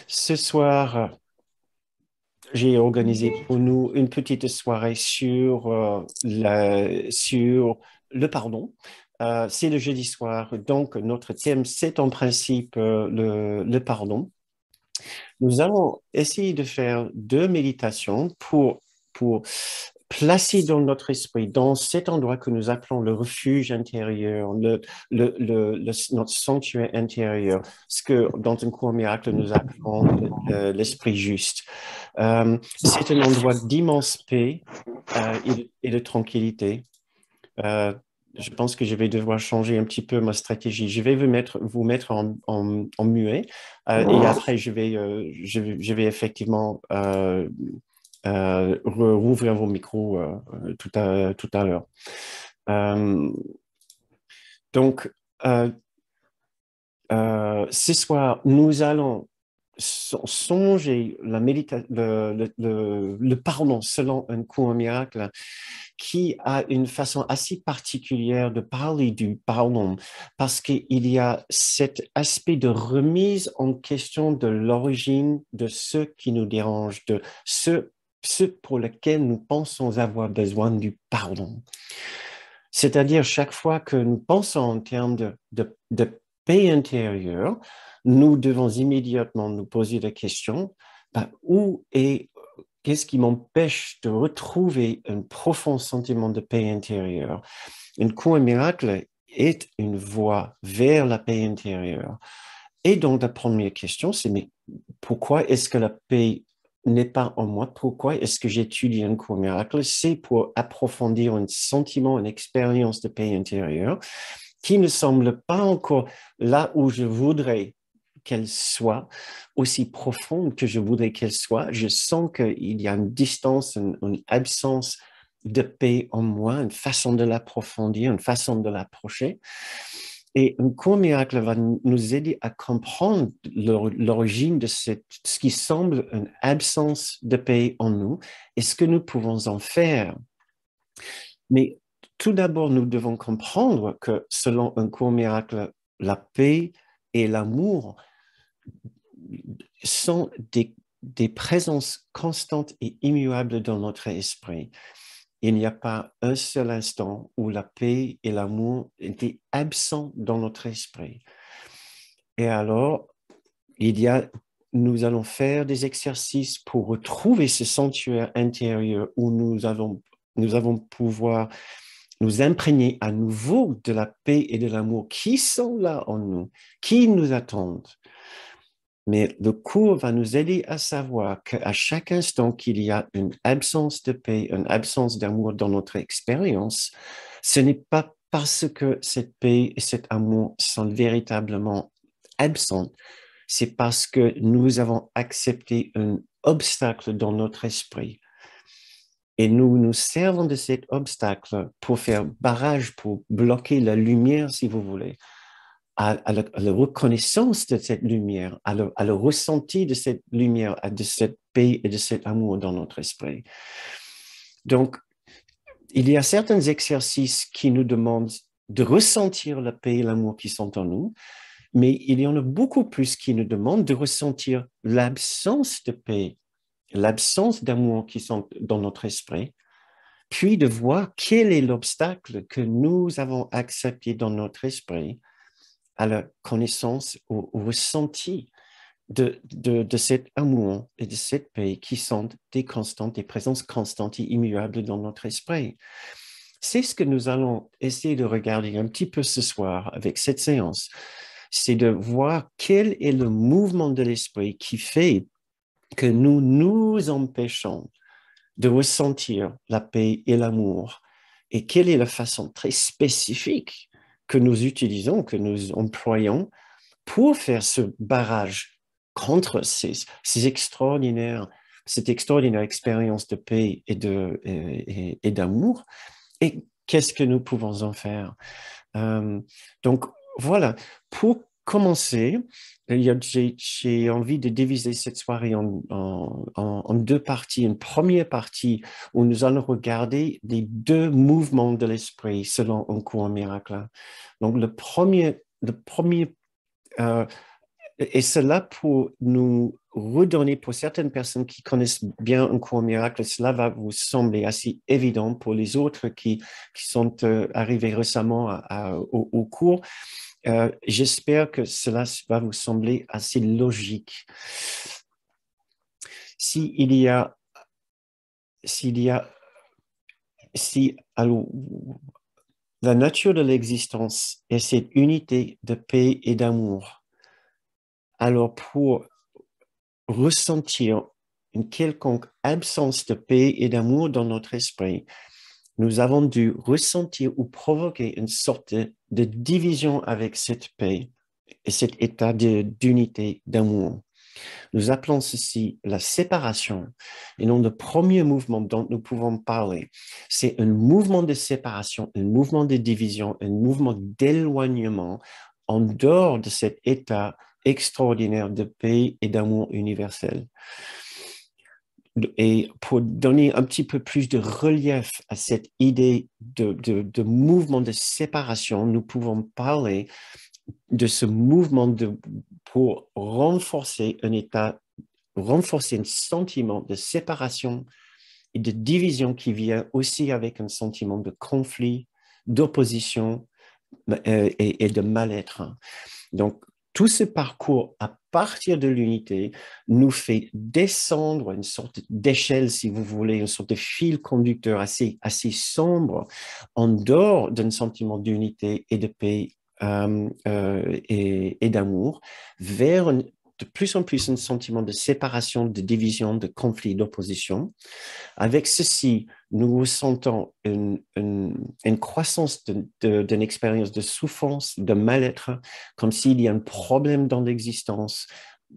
Ce soir, j'ai organisé pour nous une petite soirée sur le pardon. C'est le jeudi soir, donc notre thème, c'est en principe le pardon. Nous allons essayer de faire deux méditations pour placer dans notre esprit, dans cet endroit que nous appelons le refuge intérieur, notre sanctuaire intérieur, ce que dans un cours miracle nous appelons l'esprit juste. C'est un endroit d'immense paix et de tranquillité. Euh, je pense que je vais devoir changer un petit peu ma stratégie. Je vais vous mettre en muet et après je vais effectivement rouvrir vos micros tout à l'heure. Euh, donc, euh, ce soir, nous allons songer le pardon selon un cours miracle qui a une façon assez particulière de parler du pardon parce qu'il y a cet aspect de remise en question de l'origine de ce qui nous dérange, de ce pour lequel nous pensons avoir besoin du pardon. C'est-à-dire, chaque fois que nous pensons en termes de paix intérieure, nous devons immédiatement nous poser la question, ben, qu'est-ce qui m'empêche de retrouver un profond sentiment de paix intérieure? Une cour miracle est une voie vers la paix intérieure. Et donc, la première question, c'est, mais pourquoi est-ce que la paix n'est pas en moi? Pourquoi est-ce que j'étudie un cours miracle? C'est pour approfondir un sentiment, une expérience de paix intérieure qui ne semble pas encore là où je voudrais qu'elle soit, aussi profonde que je voudrais qu'elle soit. Je sens qu'il y a une distance, une absence de paix en moi, une façon de l'approfondir, une façon de l'approcher. Et un court miracle va nous aider à comprendre l'origine de ce qui semble une absence de paix en nous et ce que nous pouvons en faire. Mais tout d'abord, nous devons comprendre que selon un court miracle, la paix et l'amour sont des présences constantes et immuables dans notre esprit. Il n'y a pas un seul instant où la paix et l'amour étaient absents dans notre esprit. Et alors, nous allons faire des exercices pour retrouver ce sanctuaire intérieur où nous avons pouvoir nous imprégner à nouveau de la paix et de l'amour qui sont là en nous, qui nous attendent. Mais le cours va nous aider à savoir qu'à chaque instant qu'il y a une absence de paix, une absence d'amour dans notre expérience, ce n'est pas parce que cette paix et cet amour sont véritablement absents, c'est parce que nous avons accepté un obstacle dans notre esprit. Et nous nous servons de cet obstacle pour faire barrage, pour bloquer la lumière, si vous voulez, à la reconnaissance de cette lumière, à le ressenti de cette lumière, de cette paix et de cet amour dans notre esprit. Donc, il y a certains exercices qui nous demandent de ressentir la paix et l'amour qui sont en nous, mais il y en a beaucoup plus qui nous demandent de ressentir l'absence de paix, l'absence d'amour qui sont dans notre esprit, puis de voir quel est l'obstacle que nous avons accepté dans notre esprit à la connaissance, au ressenti de cet amour et de cette paix qui sont des constantes, des présences constantes et immuables dans notre esprit. C'est ce que nous allons essayer de regarder un petit peu ce soir avec cette séance. C'est de voir quel est le mouvement de l'esprit qui fait que nous nous empêchons de ressentir la paix et l'amour et quelle est la façon très spécifique que nous utilisons, que nous employons pour faire ce barrage contre cette extraordinaire expérience de paix et d'amour. Et qu'est-ce que nous pouvons en faire? Euh, donc, voilà. Pour commencer, j'ai envie de diviser cette soirée en deux parties. Une première partie où nous allons regarder les deux mouvements de l'esprit selon un cours miracle. Donc, le premier est cela pour nous redonner pour certaines personnes qui connaissent bien un cours miracle, cela va vous sembler assez évident. Pour les autres qui sont arrivés récemment au cours, j'espère que cela va vous sembler assez logique. S'il y a, si alors, la nature de l'existence est cette unité de paix et d'amour, alors pour ressentir une quelconque absence de paix et d'amour dans notre esprit, nous avons dû ressentir ou provoquer une sorte de division avec cette paix et cet état d'unité, d'amour. Nous appelons ceci la séparation. Et donc, le premier mouvement dont nous pouvons parler, c'est un mouvement de séparation, un mouvement de division, un mouvement d'éloignement en dehors de cet état extraordinaire de paix et d'amour universel. Et pour donner un petit peu plus de relief à cette idée de mouvement de séparation, nous pouvons parler de ce mouvement pour renforcer un état, renforcer un sentiment de séparation et de division qui vient aussi avec un sentiment de conflit, d'opposition et de mal-être. Donc, tout ce parcours à partir de l'unité nous fait descendre une sorte d'échelle, si vous voulez, une sorte de fil conducteur assez sombre en dehors d'un sentiment d'unité et de paix et d'amour vers de plus en plus un sentiment de séparation, de division, de conflit, d'opposition. Avec ceci, nous ressentons une croissance d'une expérience de souffrance, de mal-être, comme s'il y a un problème dans l'existence,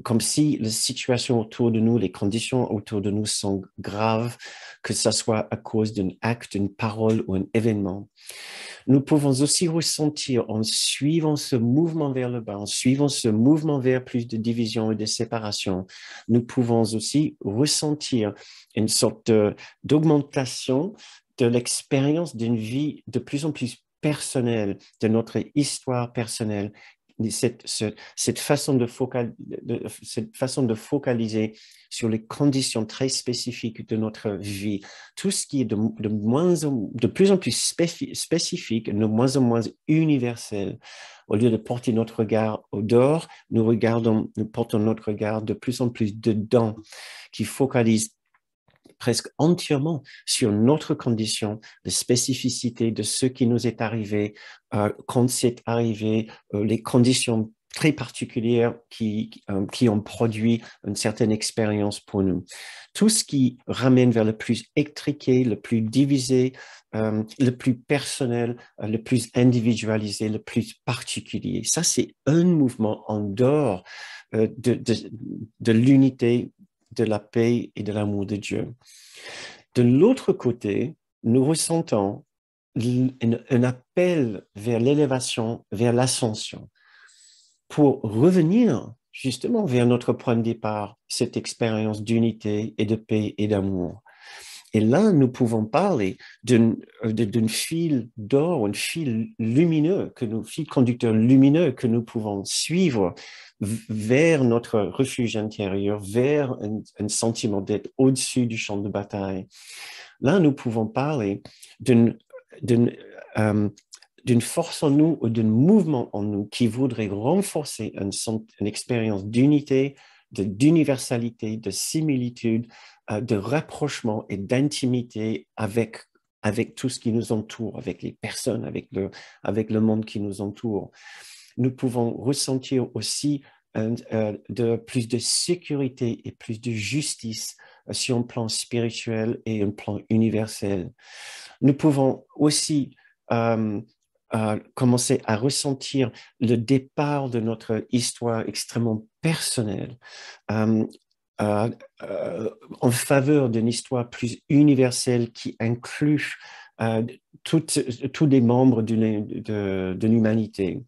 comme si les situations autour de nous, les conditions autour de nous sont graves, que ce soit à cause d'un acte, d'une parole ou un événement. Nous pouvons aussi ressentir en suivant ce mouvement vers le bas, en suivant ce mouvement vers plus de division et de séparation, nous pouvons aussi ressentir une sorte d'augmentation de l'expérience d'une vie de plus en plus personnelle, de notre histoire personnelle, cette façon cette façon de focaliser sur les conditions très spécifiques de notre vie. Tout ce qui est de plus en plus spécifique, de moins en moins universel. Au lieu de porter notre regard au dehors, nous portons notre regard de plus en plus dedans, qui focalise presque entièrement sur notre condition de spécificité de ce qui nous est arrivé, quand c'est arrivé, les conditions très particulières qui ont produit une certaine expérience pour nous. Tout ce qui ramène vers le plus étriqué, le plus divisé, le plus personnel, le plus individualisé, le plus particulier. Ça, c'est un mouvement en dehors de l'unité, de la paix et de l'amour de Dieu. De l'autre côté, nous ressentons un appel vers l'élévation, vers l'ascension, pour revenir justement vers notre point de départ, cette expérience d'unité et de paix et d'amour. Et là, nous pouvons parler d'un fil d'or, un fil lumineux, fil conducteur lumineux que nous pouvons suivre vers notre refuge intérieur, vers un sentiment d'être au-dessus du champ de bataille. Là, nous pouvons parler d'une force en nous ou d'un mouvement en nous qui voudrait renforcer une expérience d'unité, d'universalité, de similitude, de rapprochement et d'intimité avec tout ce qui nous entoure, avec les personnes, avec le monde qui nous entoure. Nous pouvons ressentir aussi plus de sécurité et plus de justice sur un plan spirituel et un plan universel. Nous pouvons aussi commencer à ressentir le départ de notre histoire extrêmement personnelle en faveur d'une histoire plus universelle qui inclut tous les membres de l'humanité.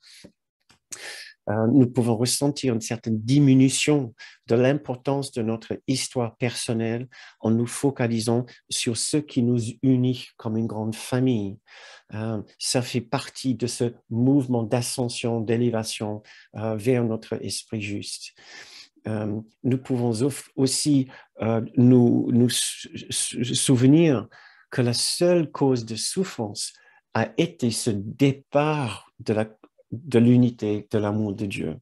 Nous pouvons ressentir une certaine diminution de l'importance de notre histoire personnelle en nous focalisant sur ce qui nous unit comme une grande famille. Ça fait partie de ce mouvement d'ascension, d'élévation vers notre esprit juste. nous pouvons aussi nous souvenir que la seule cause de souffrance a été ce départ de l'unité, de l'amour de Dieu.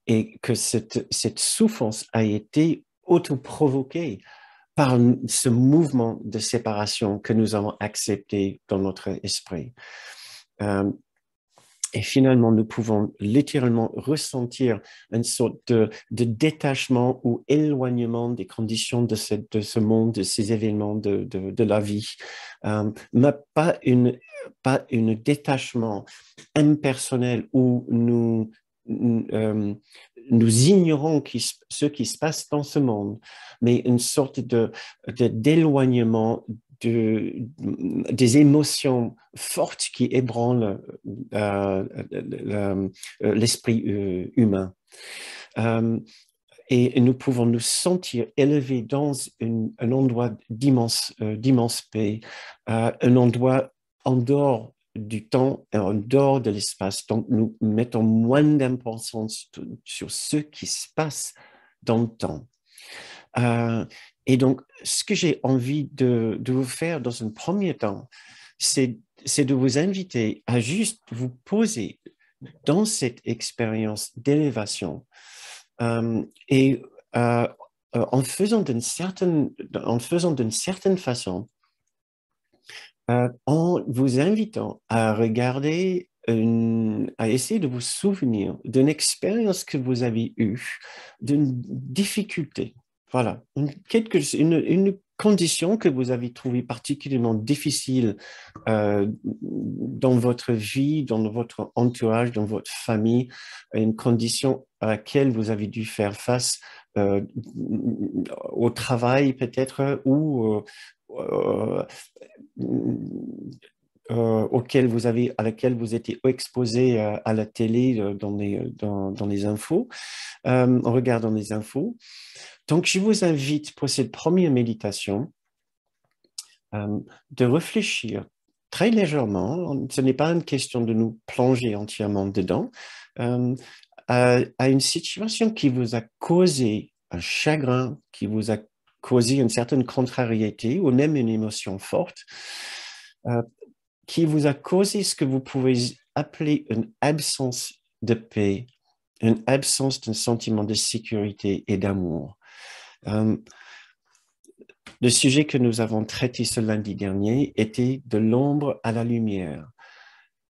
Et que cette souffrance a été autoprovoquée par ce mouvement de séparation que nous avons accepté dans notre esprit. Et finalement, nous pouvons littéralement ressentir une sorte de détachement ou éloignement des conditions de ce monde, de ces événements de la vie. Mais pas une détachement impersonnel où nous ignorons ce qui se passe dans ce monde, mais une sorte d'éloignement des émotions fortes qui ébranlent l'esprit humain. Et nous pouvons nous sentir élevés dans un endroit d'immense paix, un endroit en dehors du temps et en dehors de l'espace. Donc, nous mettons moins d'importance sur ce qui se passe dans le temps. Et donc, ce que j'ai envie de vous faire dans un premier temps, c'est de vous inviter à juste vous poser dans cette expérience d'élévation et en faisant d'une certaine façon, en vous invitant à regarder, à essayer de vous souvenir d'une expérience que vous avez eue, d'une difficulté. Voilà, une condition que vous avez trouvée particulièrement difficile dans votre vie, dans votre entourage, dans votre famille, une condition à laquelle vous avez dû faire face au travail peut-être ou à laquelle vous étiez exposé à la télé dans les infos, en regardant les infos. Donc, je vous invite pour cette première méditation de réfléchir très légèrement, ce n'est pas une question de nous plonger entièrement dedans, à une situation qui vous a causé un chagrin, qui vous a causé une certaine contrariété ou même une émotion forte, qui vous a causé ce que vous pouvez appeler une absence de paix, une absence d'un sentiment de sécurité et d'amour. Le sujet que nous avons traité ce lundi dernier était de l'ombre à la lumière.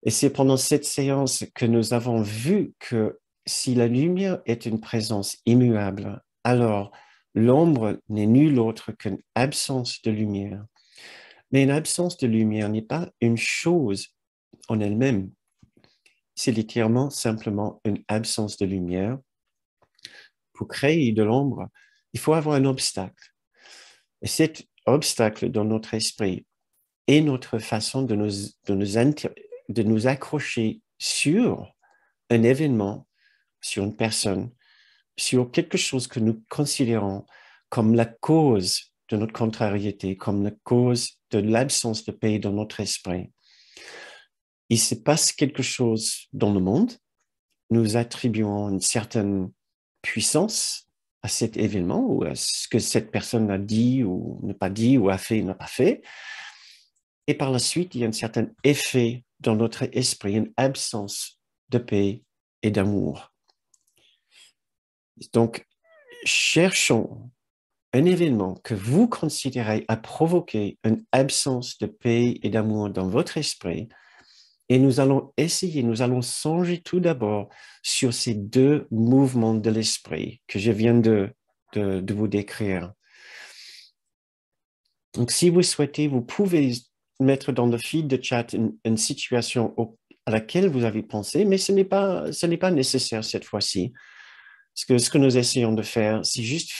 Et c'est pendant cette séance que nous avons vu que si la lumière est une présence immuable, alors l'ombre n'est nulle autre qu'une absence de lumière. Mais une absence de lumière n'est pas une chose en elle-même. C'est littéralement simplement une absence de lumière. Pour créer de l'ombre, il faut avoir un obstacle. Et cet obstacle dans notre esprit est notre façon de nous accrocher sur un événement, sur une personne, sur quelque chose que nous considérons comme la cause de notre contrariété, comme la cause de l'absence de paix dans notre esprit. Il se passe quelque chose dans le monde, nous attribuons une certaine puissance à cet événement ou à ce que cette personne a dit ou n'a pas dit ou a fait ou n'a pas fait. Et par la suite, il y a un certain effet dans notre esprit, une absence de paix et d'amour. Donc, cherchons un événement que vous considérez a provoqué une absence de paix et d'amour dans votre esprit et nous allons songer tout d'abord sur ces deux mouvements de l'esprit que je viens de vous décrire. Donc, si vous souhaitez, vous pouvez mettre dans le feed de chat une situation à laquelle vous avez pensé, mais ce n'est pas nécessaire cette fois-ci. Parce que ce que nous essayons de faire, c'est juste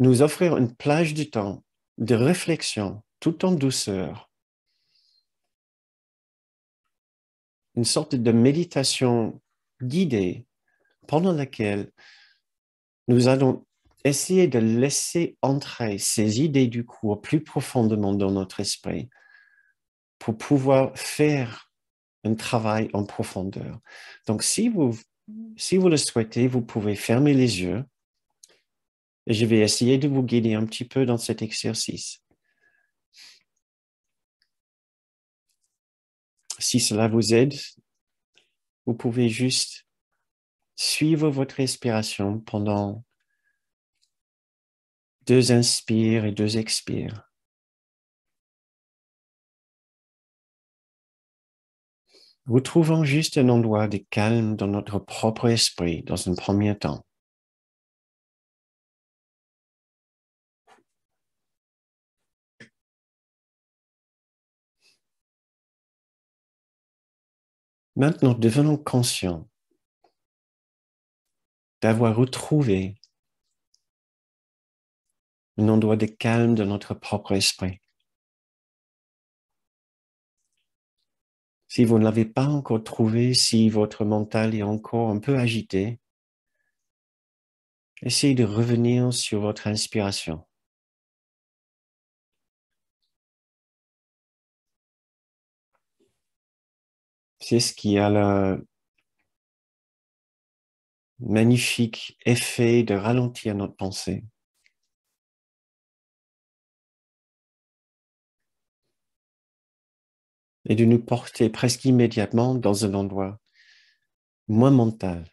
nous offrir une plage du temps de réflexion, tout en douceur. Une sorte de méditation guidée pendant laquelle nous allons essayer de laisser entrer ces idées du cours plus profondément dans notre esprit pour pouvoir faire un travail en profondeur. Donc, si vous Si vous le souhaitez, vous pouvez fermer les yeux et je vais essayer de vous guider un petit peu dans cet exercice. Si cela vous aide, vous pouvez juste suivre votre respiration pendant 2 inspires et 2 expires. Vous trouvons juste un endroit de calme dans notre propre esprit dans un premier temps. Maintenant, devenons conscients d'avoir retrouvé un endroit de calme dans notre propre esprit. Si vous ne l'avez pas encore trouvé, si votre mental est encore un peu agité, essayez de revenir sur votre inspiration. C'est ce qui a le magnifique effet de ralentir notre pensée. Et de nous porter presque immédiatement dans un endroit moins mental.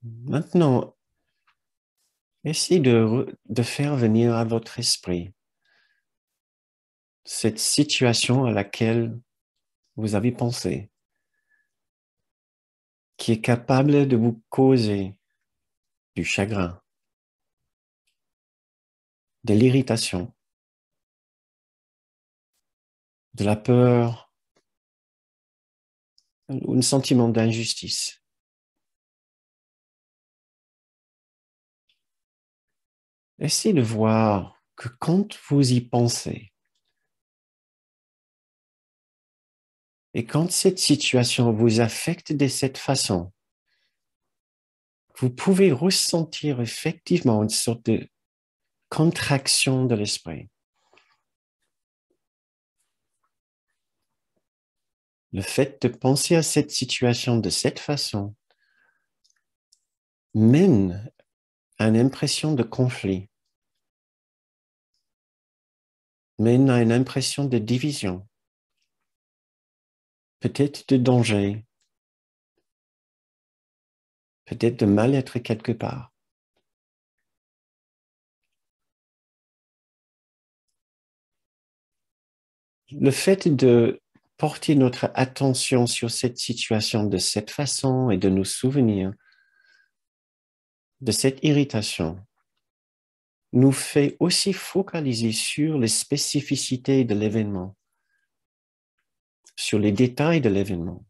Maintenant, essayez de faire venir à votre esprit cette situation à laquelle vous avez pensé, qui est capable de vous causer du chagrin, de l'irritation, de la peur ou un sentiment d'injustice. Essayez de voir que quand vous y pensez et quand cette situation vous affecte de cette façon, vous pouvez ressentir effectivement une sorte de contraction de l'esprit. Le fait de penser à cette situation de cette façon mène à une impression de conflit, mène à une impression de division, peut-être de danger, peut-être de mal-être quelque part. Le fait de porter notre attention sur cette situation de cette façon et de nous souvenir de cette irritation nous fait aussi focaliser sur les spécificités de l'événement, sur les détails de l'événement.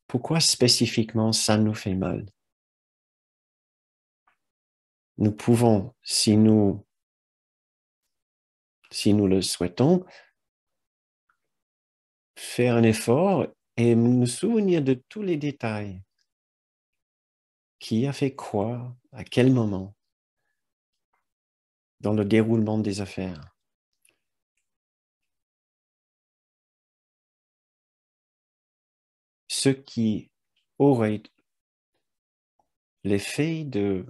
Pourquoi spécifiquement ça nous fait mal? Nous pouvons, si nous le souhaitons, faire un effort et nous souvenir de tous les détails. Qui a fait quoi, à quel moment, dans le déroulement des affaires. Ce qui aurait l'effet de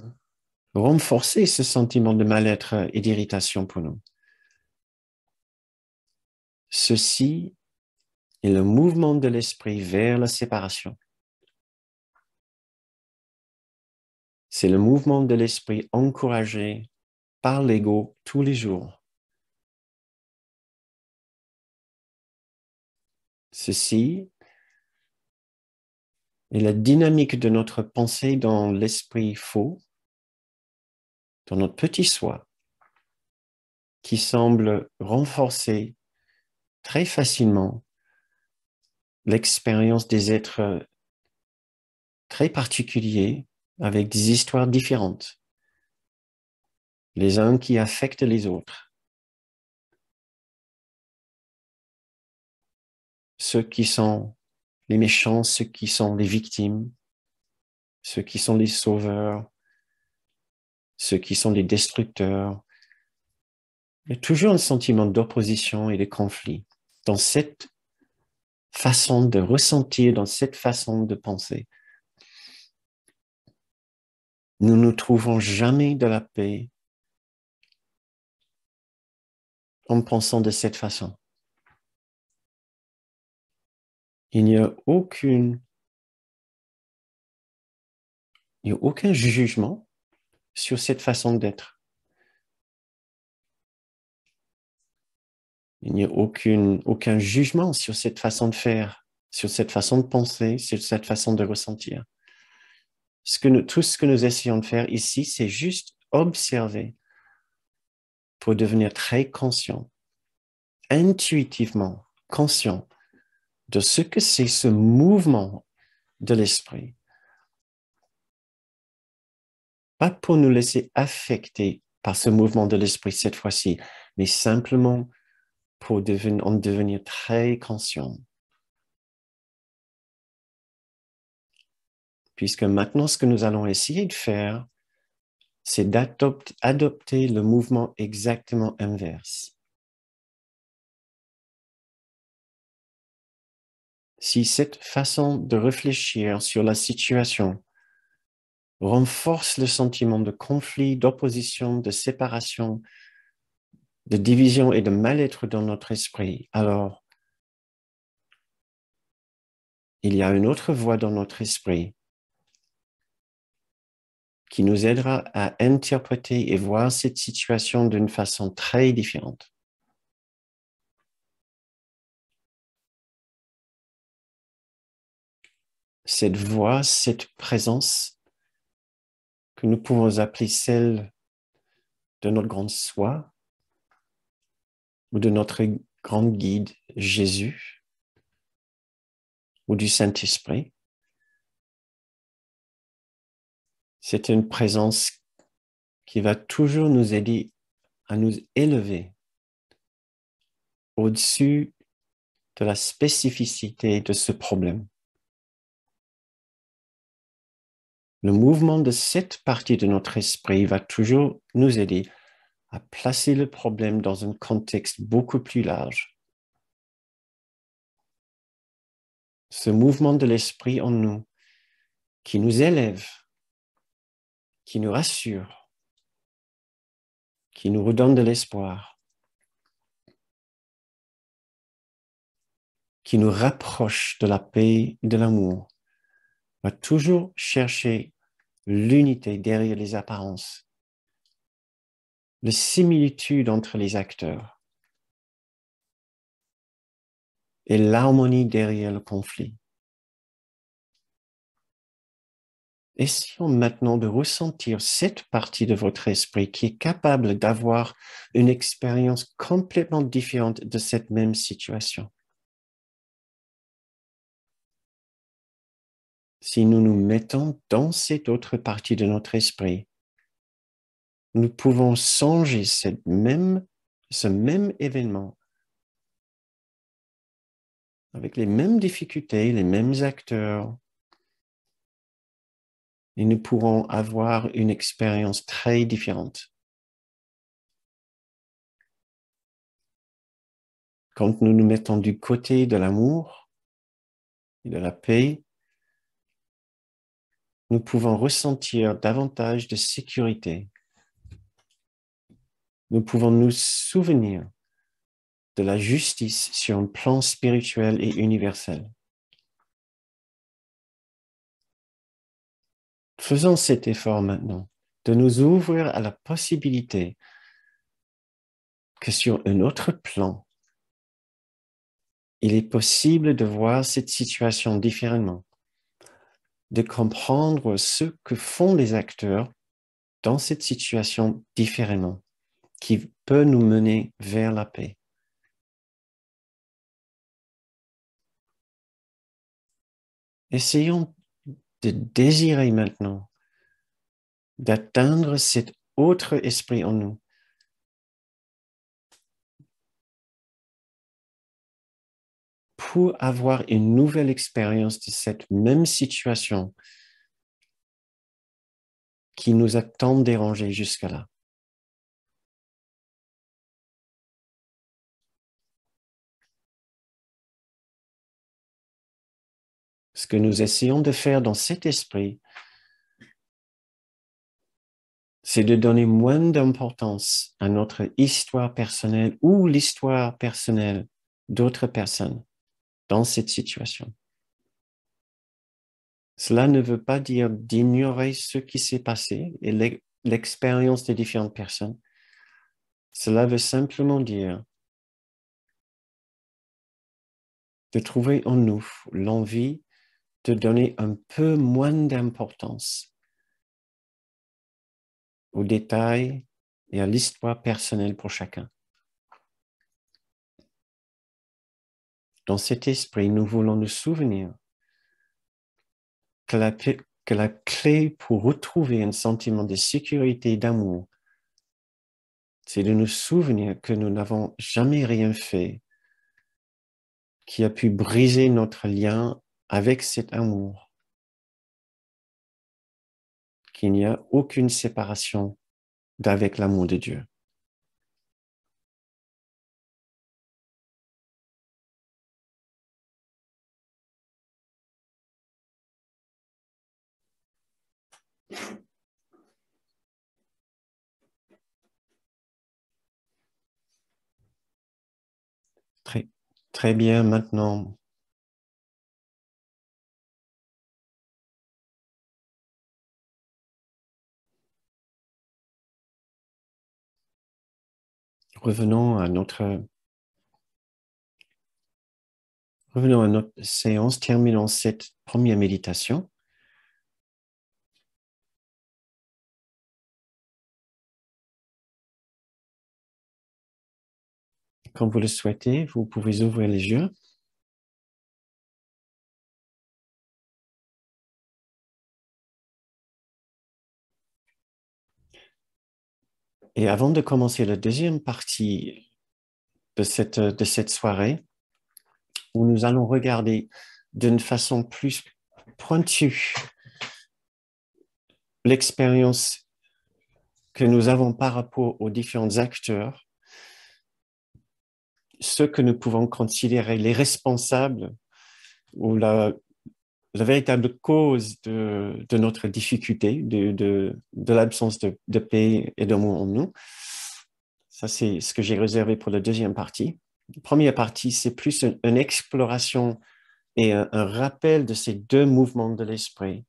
renforcer ce sentiment de mal-être et d'irritation pour nous. Ceci est le mouvement de l'esprit vers la séparation. C'est le mouvement de l'esprit encouragé par l'ego tous les jours. Ceci est la dynamique de notre pensée dans l'esprit faux, dans notre petit soi, qui semble renforcer très facilement l'expérience des êtres très particuliers avec des histoires différentes, les uns qui affectent les autres. Ceux qui sont les méchants, ceux qui sont les victimes, ceux qui sont les sauveurs, ceux qui sont les destructeurs. Il y a toujours un sentiment d'opposition et de conflit dans cette façon de ressentir, dans cette façon de penser. Nous ne trouvons jamais de la paix en pensant de cette façon. Il n'y a aucun jugement sur cette façon d'être. Il n'y a aucun jugement sur cette façon de faire, sur cette façon de penser, sur cette façon de ressentir. Tout ce que nous essayons de faire ici, c'est juste observer pour devenir très conscient, intuitivement conscient de ce que c'est ce mouvement de l'esprit. Pas pour nous laisser affecter par ce mouvement de l'esprit cette fois-ci, mais simplement pour en devenir très conscient. Puisque maintenant, ce que nous allons essayer de faire, c'est d'adopter le mouvement exactement inverse. Si cette façon de réfléchir sur la situation renforce le sentiment de conflit, d'opposition, de séparation, de division et de mal-être dans notre esprit, alors il y a une autre voix dans notre esprit qui nous aidera à interpréter et voir cette situation d'une façon très différente. Cette voix, cette présence que nous pouvons appeler celle de notre grande soi ou de notre grand guide Jésus ou du Saint-Esprit, c'est une présence qui va toujours nous aider à nous élever au-dessus de la spécificité de ce problème. Le mouvement de cette partie de notre esprit va toujours nous aider à placer le problème dans un contexte beaucoup plus large. Ce mouvement de l'esprit en nous qui nous élève, qui nous rassure, qui nous redonne de l'espoir, qui nous rapproche de la paix et de l'amour, va toujours chercher l'unité derrière les apparences, la similitude entre les acteurs et l'harmonie derrière le conflit. Essayons maintenant de ressentir cette partie de votre esprit qui est capable d'avoir une expérience complètement différente de cette même situation. Si nous nous mettons dans cette autre partie de notre esprit, nous pouvons songer ce même événement avec les mêmes difficultés, les mêmes acteurs, et nous pourrons avoir une expérience très différente. Quand nous nous mettons du côté de l'amour et de la paix, nous pouvons ressentir davantage de sécurité. Nous pouvons nous souvenir de la justice sur un plan spirituel et universel. Faisons cet effort maintenant de nous ouvrir à la possibilité que sur un autre plan, il est possible de voir cette situation différemment, de comprendre ce que font les acteurs dans cette situation différemment, qui peut nous mener vers la paix. Essayons de désirer maintenant d'atteindre cet autre esprit en nous, pour avoir une nouvelle expérience de cette même situation qui nous a tant dérangés jusque-là. Ce que nous essayons de faire dans cet esprit, c'est de donner moins d'importance à notre histoire personnelle ou l'histoire personnelle d'autres personnes dans cette situation. Cela ne veut pas dire d'ignorer ce qui s'est passé et l'expérience des différentes personnes. Cela veut simplement dire de trouver en nous l'envie de donner un peu moins d'importance aux détails et à l'histoire personnelle pour chacun. Dans cet esprit, nous voulons nous souvenir que la clé pour retrouver un sentiment de sécurité et d'amour, c'est de nous souvenir que nous n'avons jamais rien fait qui a pu briser notre lien avec cet amour, qu'il n'y a aucune séparation d'avec l'amour de Dieu. Très, très bien, maintenant, revenons à notre séance, terminons cette première méditation. Quand vous le souhaitez, vous pouvez ouvrir les yeux. Et avant de commencer la deuxième partie de cette soirée, où nous allons regarder d'une façon plus pointue l'expérience que nous avons par rapport aux différents acteurs, ceux que nous pouvons considérer les responsables ou la véritable cause de notre difficulté, de l'absence de paix et d'amour en nous. Ça, c'est ce que j'ai réservé pour la deuxième partie. La première partie, c'est plus une exploration et un rappel de ces deux mouvements de l'esprit.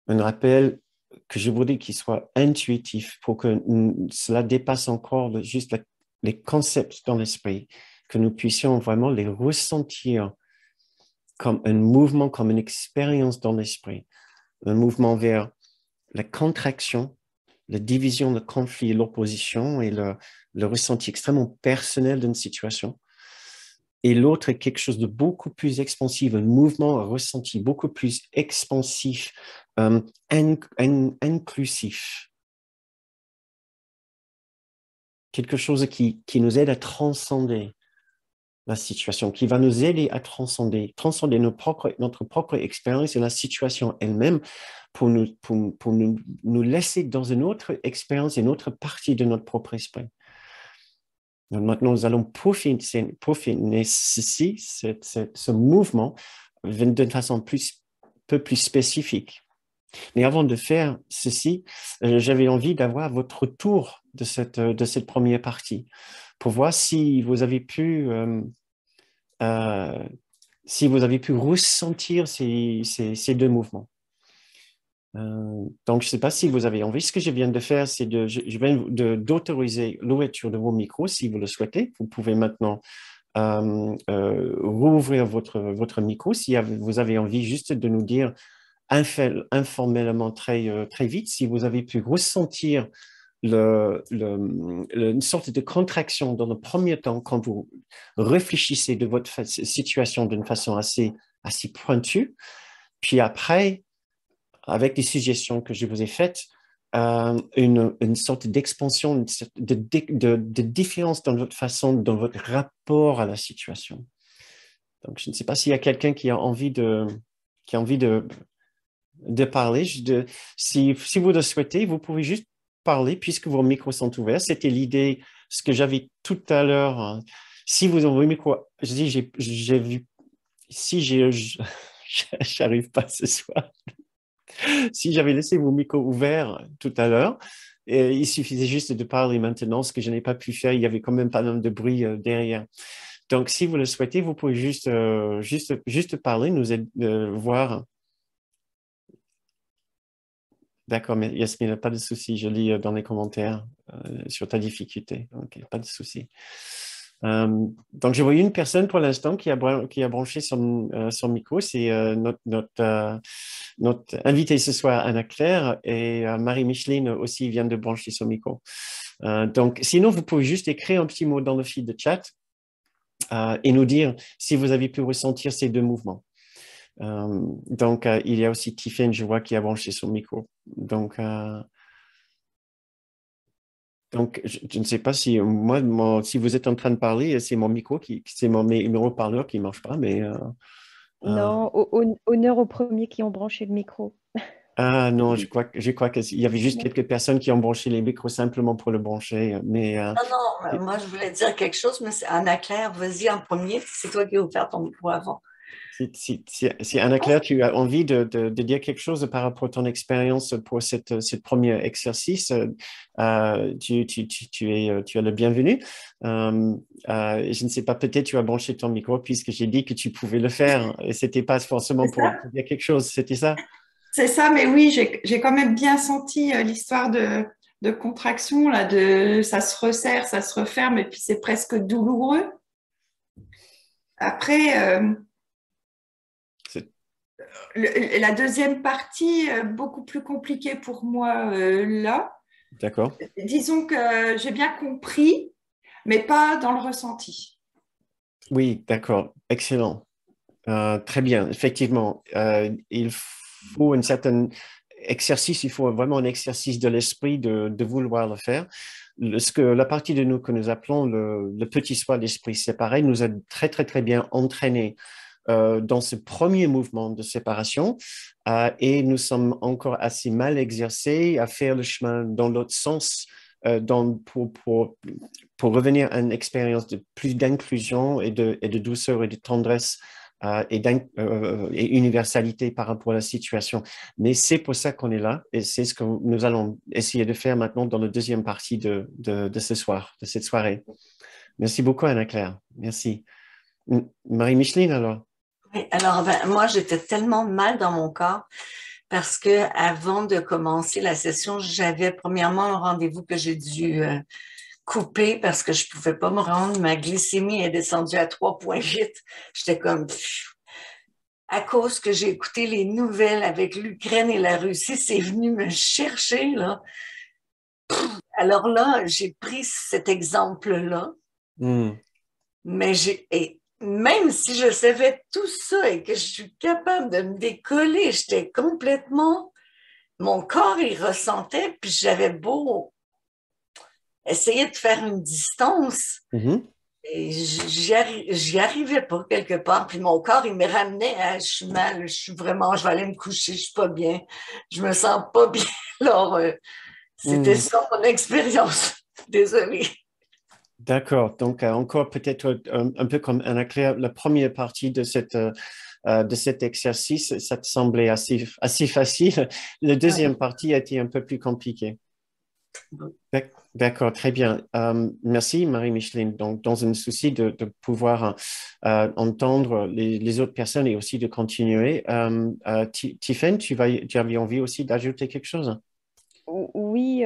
Un rappel que je voudrais qu'il soit intuitif pour que cela dépasse encore juste les concepts dans l'esprit, que nous puissions vraiment les ressentir comme un mouvement, comme une expérience dans l'esprit, un mouvement vers la contraction, la division, le conflit, l'opposition et le ressenti extrêmement personnel d'une situation. Et l'autre est quelque chose de beaucoup plus expansif, un mouvement, un ressenti beaucoup plus expansif, inclusif. Quelque chose qui nous aide à transcender la situation, qui va nous aider à transcender notre propre expérience et la situation elle-même pour nous laisser dans une autre expérience, une autre partie de notre propre esprit. Donc maintenant, nous allons peaufiner ce mouvement d'une façon peu plus spécifique. Mais avant de faire ceci, j'avais envie d'avoir votre retour de cette première partie pour voir si vous avez pu ressentir ces deux mouvements. Donc, je ne sais pas si vous avez envie. Ce que je viens de faire, c'est je viens d'autoriser l'ouverture de vos micros si vous le souhaitez. Vous pouvez maintenant rouvrir votre micro si vous avez envie juste de nous dire informellement très vite si vous avez pu ressentir une sorte de contraction dans le premier temps quand vous réfléchissez de votre situation d'une façon assez pointue. Puis après, avec les suggestions que je vous ai faites, une sorte d'expansion, de différence dans votre façon, dans votre rapport à la situation. Donc, je ne sais pas s'il y a quelqu'un qui a envie de parler. Si vous le souhaitez, vous pouvez juste parler puisque vos micros sont ouverts. C'était l'idée, ce que j'avais tout à l'heure. Si vous avez vos micros, j'ai vu, si j'arrive pas ce soir, si j'avais laissé vos micros ouverts tout à l'heure, et il suffisait juste de parler maintenant, ce que je n'ai pas pu faire, il y avait quand même pas mal de bruit derrière. Donc, si vous le souhaitez, vous pouvez juste parler, voir. D'accord, mais Yasmine, pas de souci, je lis dans les commentaires sur ta difficulté. Ok, pas de souci. Donc, je vois une personne pour l'instant qui a branché son micro, c'est notre invitée ce soir, Anna-Claire, et Marie-Micheline aussi vient de brancher son micro. Donc, sinon, vous pouvez juste écrire un petit mot dans le fil de chat et nous dire si vous avez pu ressentir ces deux mouvements. Donc, il y a aussi Tiffany, je vois, qui a branché son micro. Donc, je ne sais pas si si vous êtes en train de parler, c'est mon micro c'est mes haut-parleurs qui ne marche pas, mais Non, honneur aux premiers qui ont branché le micro. ah non, je crois qu'il y avait juste quelques personnes qui ont branché les micros simplement pour le brancher, mais Non, non, moi je voulais dire quelque chose, mais c'est Anna-Claire, vas-y en premier, c'est toi qui as ouvert ton micro avant. si Anna-Claire, tu as envie de dire quelque chose par rapport à ton expérience pour ce premier exercice, tu es le bienvenu. Je ne sais pas, peut-être tu as branché ton micro puisque j'ai dit que tu pouvais le faire et c'était pas forcément C'est pour ça? dire quelque chose, c'était ça? C'est ça, mais oui, j'ai quand même bien senti l'histoire de contraction, là, ça se resserre, ça se referme, et puis c'est presque douloureux. Après, C'est- la deuxième partie, beaucoup plus compliquée pour moi là. D'accord. Disons que j'ai bien compris, mais pas dans le ressenti. Oui, d'accord. Excellent. Très bien. Effectivement, il faut un certain exercice, il faut vraiment un exercice de l'esprit de vouloir le faire. La partie de nous que nous appelons le petit soi, l'esprit séparé, nous a très, très, très bien entraînés dans ce premier mouvement de séparation et nous sommes encore assez mal exercés à faire le chemin dans l'autre sens pour revenir à une expérience de plus d'inclusion et de douceur et de tendresse et universalité par rapport à la situation. Mais c'est pour ça qu'on est là et c'est ce que nous allons essayer de faire maintenant dans la deuxième partie de ce soir, de cette soirée. Merci beaucoup, Anna-Claire. Merci. Marie-Micheline, alors? Oui, alors, ben, moi, j'étais tellement mal dans mon corps parce que avant de commencer la session, j'avais premièrement un rendez-vous que j'ai dû couper parce que je pouvais pas me rendre. Ma glycémie est descendue à 3,8. J'étais comme, pff, à cause que j'ai écouté les nouvelles avec l'Ukraine et la Russie, c'est venu me chercher, là. Alors là, j'ai pris cet exemple-là, Hmm. mais même si je savais tout ça et que je suis capable de me décoller, j'étais complètement, mon corps, il ressentait, puis j'avais beau essayer de faire une distance, Mhm. et j'y arrivais pas quelque part. Puis mon corps, il me ramenait à je suis mal, je vais aller me coucher, je suis pas bien, je me sens pas bien. Alors, c'était Hmm. ça mon expérience. Désolée. D'accord. Donc, encore peut-être un peu comme Anna-Claire, la première partie de cet exercice, ça te semblait assez facile. La deuxième Ouais. partie a été un peu plus compliquée. D'accord, très bien. Merci, Marie-Micheline. Donc, dans un souci de pouvoir entendre les autres personnes et aussi de continuer, Tiffen, tu avais envie aussi d'ajouter quelque chose? Oui,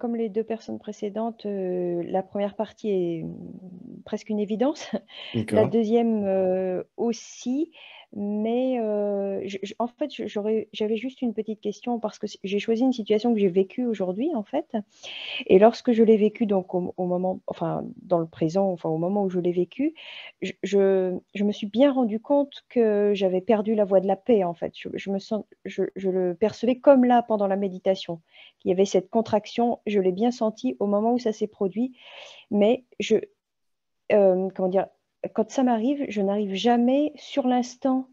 comme les deux personnes précédentes, la première partie est presque une évidence. La D'accord. deuxième aussi, mais en fait, j'avais juste une petite question parce que j'ai choisi une situation que j'ai vécue aujourd'hui, en fait. Et lorsque je l'ai vécu, donc au moment, enfin dans le présent, enfin au moment où je l'ai vécu, je me suis bien rendu compte que j'avais perdu la voie de la paix, en fait. Je le percevais comme là pendant la méditation. Il y avait cette contraction, je l'ai bien senti au moment où ça s'est produit, mais comment dire, quand ça m'arrive, je n'arrive jamais sur l'instant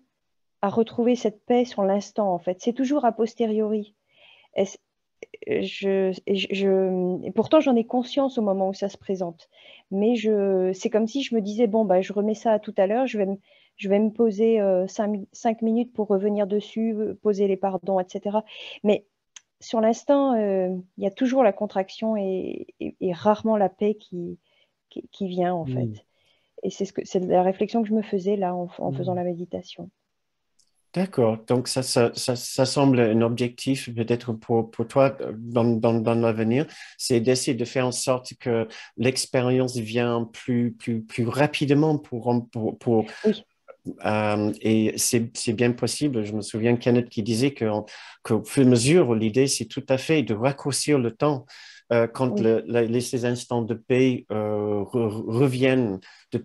à retrouver cette paix sur l'instant, en fait. C'est toujours a posteriori. Est-ce- et pourtant, j'en ai conscience au moment où ça se présente. Mais c'est comme si je me disais, bon, bah, je remets ça à tout à l'heure, je vais me poser 5 minutes pour revenir dessus, poser les pardons, etc. Mais sur l'instant, il y a toujours la contraction et rarement la paix qui vient, en fait. Mm. Et c'est la réflexion que je me faisais là en faisant Mm. la méditation. D'accord. Donc, ça semble un objectif peut-être pour toi dans l'avenir, c'est d'essayer de faire en sorte que l'expérience vient plus rapidement Oui, et c'est bien possible. Je me souviens Kenneth qui disait qu'au fur et à mesure, l'idée, c'est tout à fait de raccourcir le temps. Quand oui, ces instants de paix reviennent de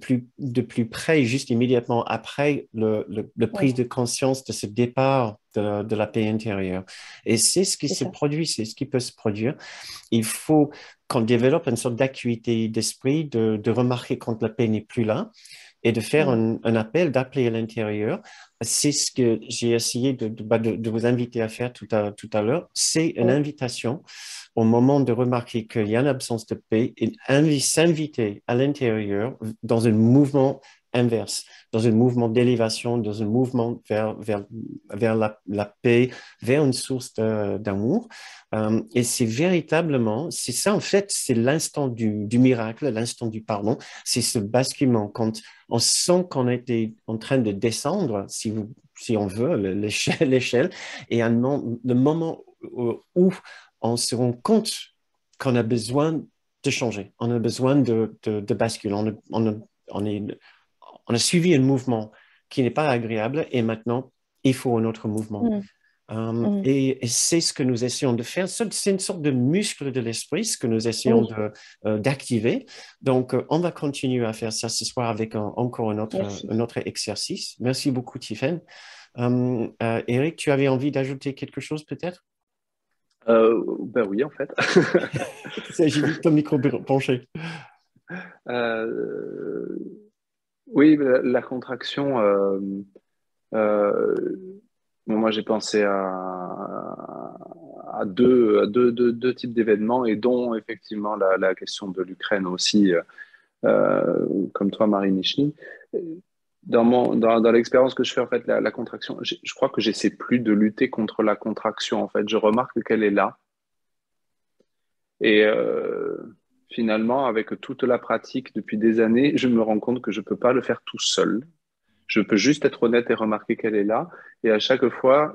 plus près, juste immédiatement après le oui, prise de conscience de ce départ de la paix intérieure. Et c'est ce qui c'est se ça. produit, c'est ce qui peut se produire. Il faut qu'on développe une sorte d'acuité d'esprit, de remarquer quand la paix n'est plus là et de faire Mm. un appel, d'appeler à l'intérieur. C'est ce que j'ai essayé de vous inviter à faire tout à l'heure. C'est une Oui, invitation au moment de remarquer qu'il y a une absence de paix et s'inviter à l'intérieur dans un mouvement inverse, dans un mouvement d'élévation, dans un mouvement vers la paix, vers une source d'amour. Et c'est véritablement, c'est ça en fait, c'est l'instant du miracle, l'instant du pardon, c'est ce basculement quand on sent qu'on était en train de descendre, si on veut, l'échelle, et le moment où on se rend compte qu'on a besoin de changer, on a besoin de basculer, on est, on a suivi un mouvement qui n'est pas agréable et maintenant, il faut un autre mouvement. mm, mm, Et c'est ce que nous essayons de faire. C'est une sorte de muscle de l'esprit, ce que nous essayons oui, d'activer. Donc, on va continuer à faire ça ce soir avec encore merci. un autre exercice. Merci beaucoup, Tiffen. Eric, tu avais envie d'ajouter quelque chose peut-être? Ben oui, en fait. J'ai vu ton micro penché. Euh, oui, la contraction. Euh, bon, moi, j'ai pensé à deux types d'événements et dont effectivement la question de l'Ukraine aussi, comme toi, Marie Nishni. Dans l'expérience que je fais, en fait, la contraction, je crois que j'essaie plus de lutter contre la contraction. En fait, je remarque qu'elle est là. Et finalement, avec toute la pratique depuis des années, je me rends compte que je peux pas le faire tout seul. Je peux juste être honnête et remarquer qu'elle est là. Et à chaque fois,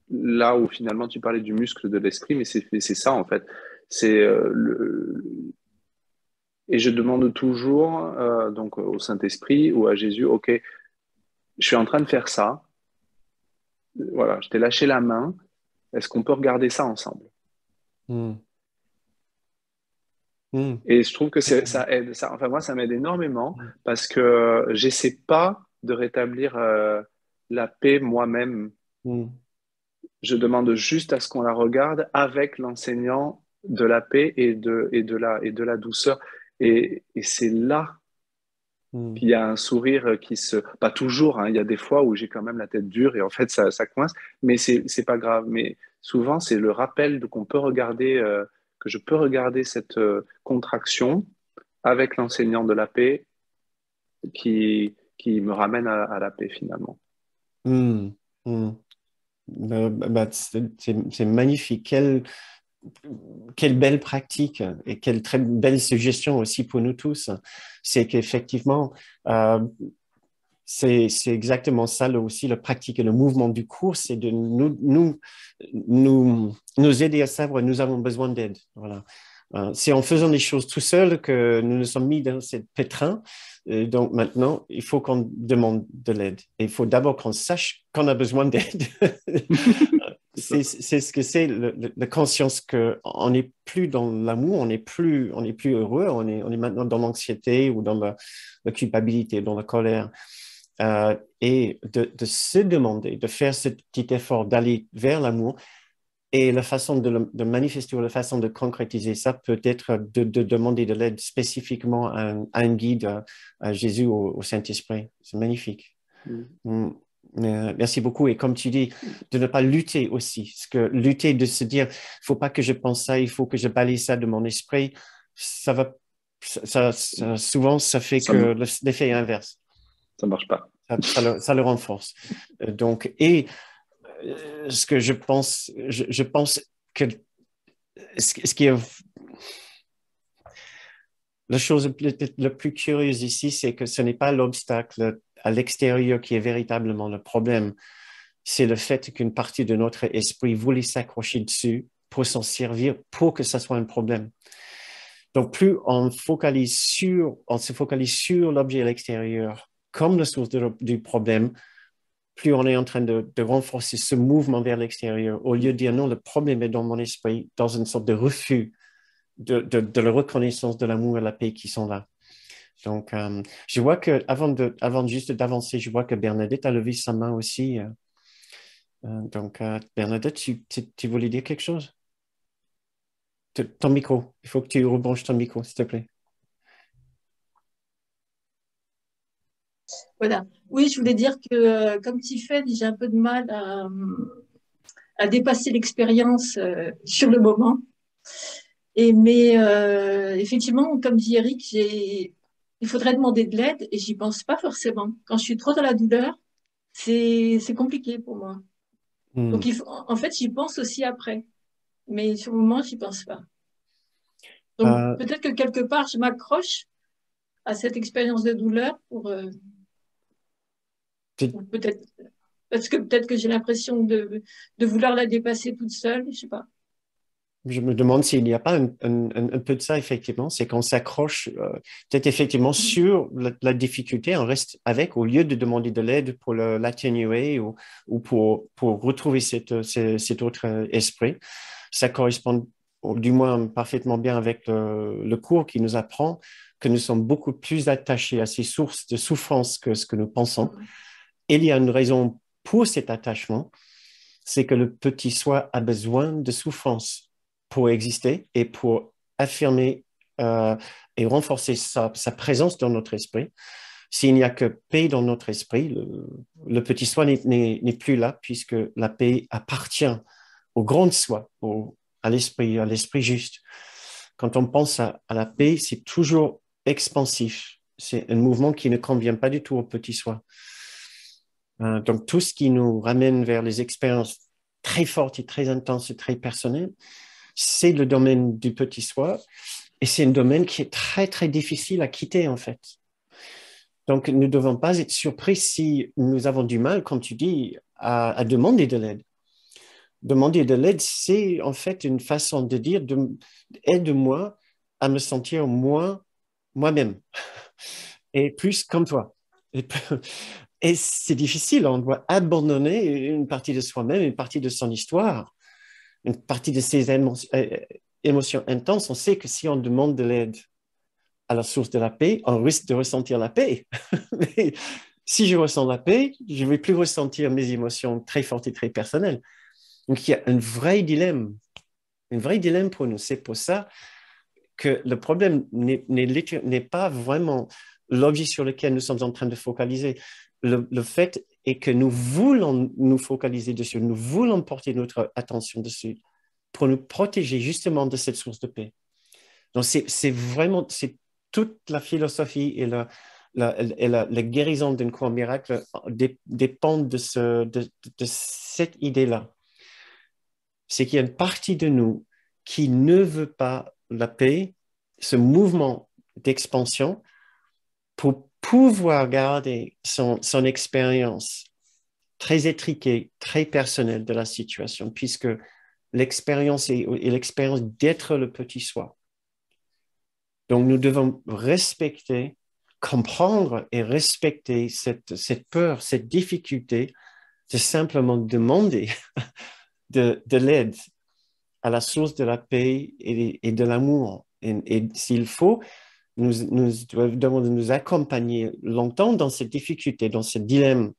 là où finalement tu parlais du muscle de l'esprit, mais c'est ça en fait. C'est et je demande toujours donc au Saint-Esprit ou à Jésus, ok, je suis en train de faire ça. Voilà, je t'ai lâché la main. Est-ce qu'on peut regarder ça ensemble? Hmm. Hmm. Et je trouve que ça aide. Ça, enfin moi, ça m'aide énormément parce que j'essaie pas de rétablir la paix moi-même. Hmm. Je demande juste à ce qu'on la regarde avec l'enseignant de la paix et de la douceur. Et c'est là Hmm. qu'il y a un sourire qui se... Pas toujours, hein, il y a des fois où j'ai quand même la tête dure et en fait ça coince, mais c'est pas grave. Mais souvent, c'est le rappel qu'on peut regarder, que je peux regarder cette contraction avec l'enseignant de la paix qui me ramène à la paix finalement. Hmm. Hmm. C'est magnifique. Quelle belle pratique et quelle très belle suggestion aussi pour nous tous. C'est qu'effectivement, euh, c'est exactement ça aussi, le pratique et le mouvement du cours, c'est de nous aider à savoir nous avons besoin d'aide. Voilà. C'est en faisant des choses tout seul que nous nous sommes mis dans cette pétrin. Donc maintenant, il faut qu'on demande de l'aide. Et il faut d'abord qu'on sache qu'on a besoin d'aide. C'est ça. C'est ce que c'est la conscience qu'on n'est plus dans l'amour, on n'est plus heureux, on est maintenant dans l'anxiété ou dans la culpabilité, dans la colère. Et de se demander, de faire ce petit effort d'aller vers l'amour. Et la façon de manifester ou la façon de concrétiser ça peut être de demander de l'aide spécifiquement à un guide, à Jésus, au Saint-Esprit. C'est magnifique. Mm. Mm. Merci beaucoup. Et comme tu dis, de ne pas lutter aussi. Parce que lutter, de se dire, il ne faut pas que je pense ça, il faut que je balaye ça de mon esprit, ça va, souvent, ça fait Ça, que l'effet est inverse. ça marche pas. Ça le renforce. Donc, et ce que je pense que ce qui est la chose la plus curieuse ici, c'est que ce n'est pas l'obstacle à l'extérieur qui est véritablement le problème. C'est le fait qu'une partie de notre esprit voulait s'accrocher dessus pour s'en servir, pour que ça soit un problème. Donc, plus on se focalise sur l'objet à l'extérieur comme la source du problème, plus on est en train de renforcer ce mouvement vers l'extérieur, au lieu de dire non, le problème est dans mon esprit, dans une sorte de refus de la reconnaissance de l'amour et de la paix qui sont là. Donc, je vois que avant juste d'avancer, je vois que Bernadette a levé sa main aussi. Donc, Bernadette, tu voulais dire quelque chose? Ton micro, il faut que tu rebranches ton micro, s'il te plaît. Voilà. Oui, je voulais dire que comme Tiffen, j'ai un peu de mal à dépasser l'expérience sur le moment. Mais effectivement, comme dit Eric, il faudrait demander de l'aide et j'y pense pas forcément. Quand je suis trop dans la douleur, c'est compliqué pour moi. Donc, en fait, j'y pense aussi après. Mais sur le moment, j'y pense pas. Donc, peut-être que quelque part, je m'accroche à cette expérience de douleur pour peut-être, parce que peut-être que j'ai l'impression de vouloir la dépasser toute seule, je sais pas. Je me demande s'il n'y a pas un peu de ça, effectivement, c'est qu'on s'accroche peut-être effectivement sur la difficulté, on reste avec, au lieu de demander de l'aide pour l'atténuer ou pour retrouver cet autre esprit. Ça correspond du moins parfaitement bien avec le cours qui nous apprend que nous sommes beaucoup plus attachés à ces sources de souffrance que ce que nous pensons. Et il y a une raison pour cet attachement, c'est que le petit soi a besoin de souffrance pour exister et pour affirmer et renforcer sa présence dans notre esprit. S'il n'y a que paix dans notre esprit, le petit soi n'est plus là, puisque la paix appartient au grand soi, à l'esprit juste. Quand on pense à la paix, c'est toujours expansif. C'est un mouvement qui ne convient pas du tout au petit soi. Donc, tout ce qui nous ramène vers les expériences très fortes et très intenses et très personnelles, c'est le domaine du petit soi et c'est un domaine qui est très, très difficile à quitter, en fait. Donc, nous ne devons pas être surpris si nous avons du mal, comme tu dis, à demander de l'aide. Demander de l'aide, c'est en fait une façon de dire aide-moi à me sentir moi-même et plus comme toi. Et c'est difficile, on doit abandonner une partie de soi-même, une partie de son histoire, une partie de ses émotions intenses. On sait que si on demande de l'aide à la source de la paix, on risque de ressentir la paix. Mais si je ressens la paix, je ne vais plus ressentir mes émotions très fortes et très personnelles. Donc, il y a un vrai dilemme pour nous. C'est pour ça que le problème n'est pas vraiment l'objet sur lequel nous sommes en train de focaliser. Le fait est que nous voulons nous focaliser dessus, nous voulons porter notre attention dessus pour nous protéger justement de cette source de paix. Donc, c'est toute la philosophie et la guérison d'un cours miracle dépendent de cette idée-là. C'est qu'il y a une partie de nous qui ne veut pas la paix, ce mouvement d'expansion, pour pouvoir garder son expérience très étriquée, très personnelle de la situation, puisque l'expérience est l'expérience d'être le petit soi. Donc, nous devons respecter, comprendre et respecter cette peur, cette difficulté de simplement demander de l'aide à la source de la paix et de l'amour. Et s'il faut, nous devons nous accompagner longtemps dans cette difficulté, dans ce dilemme,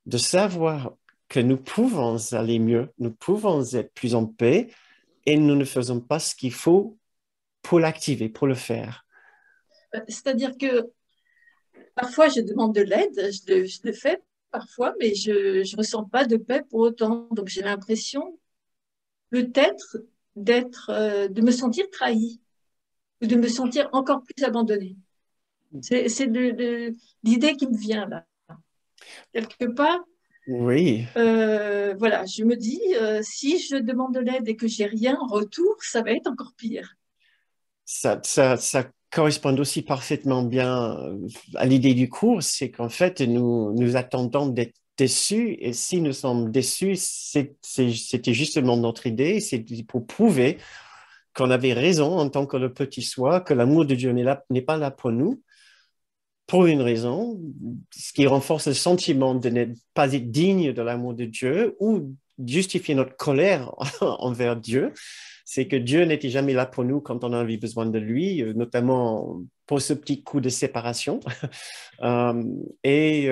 de savoir que nous pouvons aller mieux, nous pouvons être plus en paix et nous ne faisons pas ce qu'il faut pour l'activer, pour le faire. C'est-à-dire que parfois, je demande de l'aide, je le fais, parfois, mais je ne ressens pas de paix pour autant. Donc j'ai l'impression peut-être de me sentir trahie ou de me sentir encore plus abandonnée. C'est l'idée qui me vient là. Quelque part, Oui, voilà, je me dis, si je demande de l'aide et que j'ai rien en retour, ça va être encore pire. ça correspond aussi parfaitement bien à l'idée du cours, c'est qu'en fait, nous attendons d'être déçus, et si nous sommes déçus, c'était justement notre idée, c'est pour prouver qu'on avait raison en tant que le petit soi, que l'amour de Dieu n'est pas là pour nous, pour une raison, ce qui renforce le sentiment de ne pas être digne de l'amour de Dieu ou justifier notre colère envers Dieu. C'est que Dieu n'était jamais là pour nous quand on avait besoin de lui, notamment pour ce petit coup de séparation. Et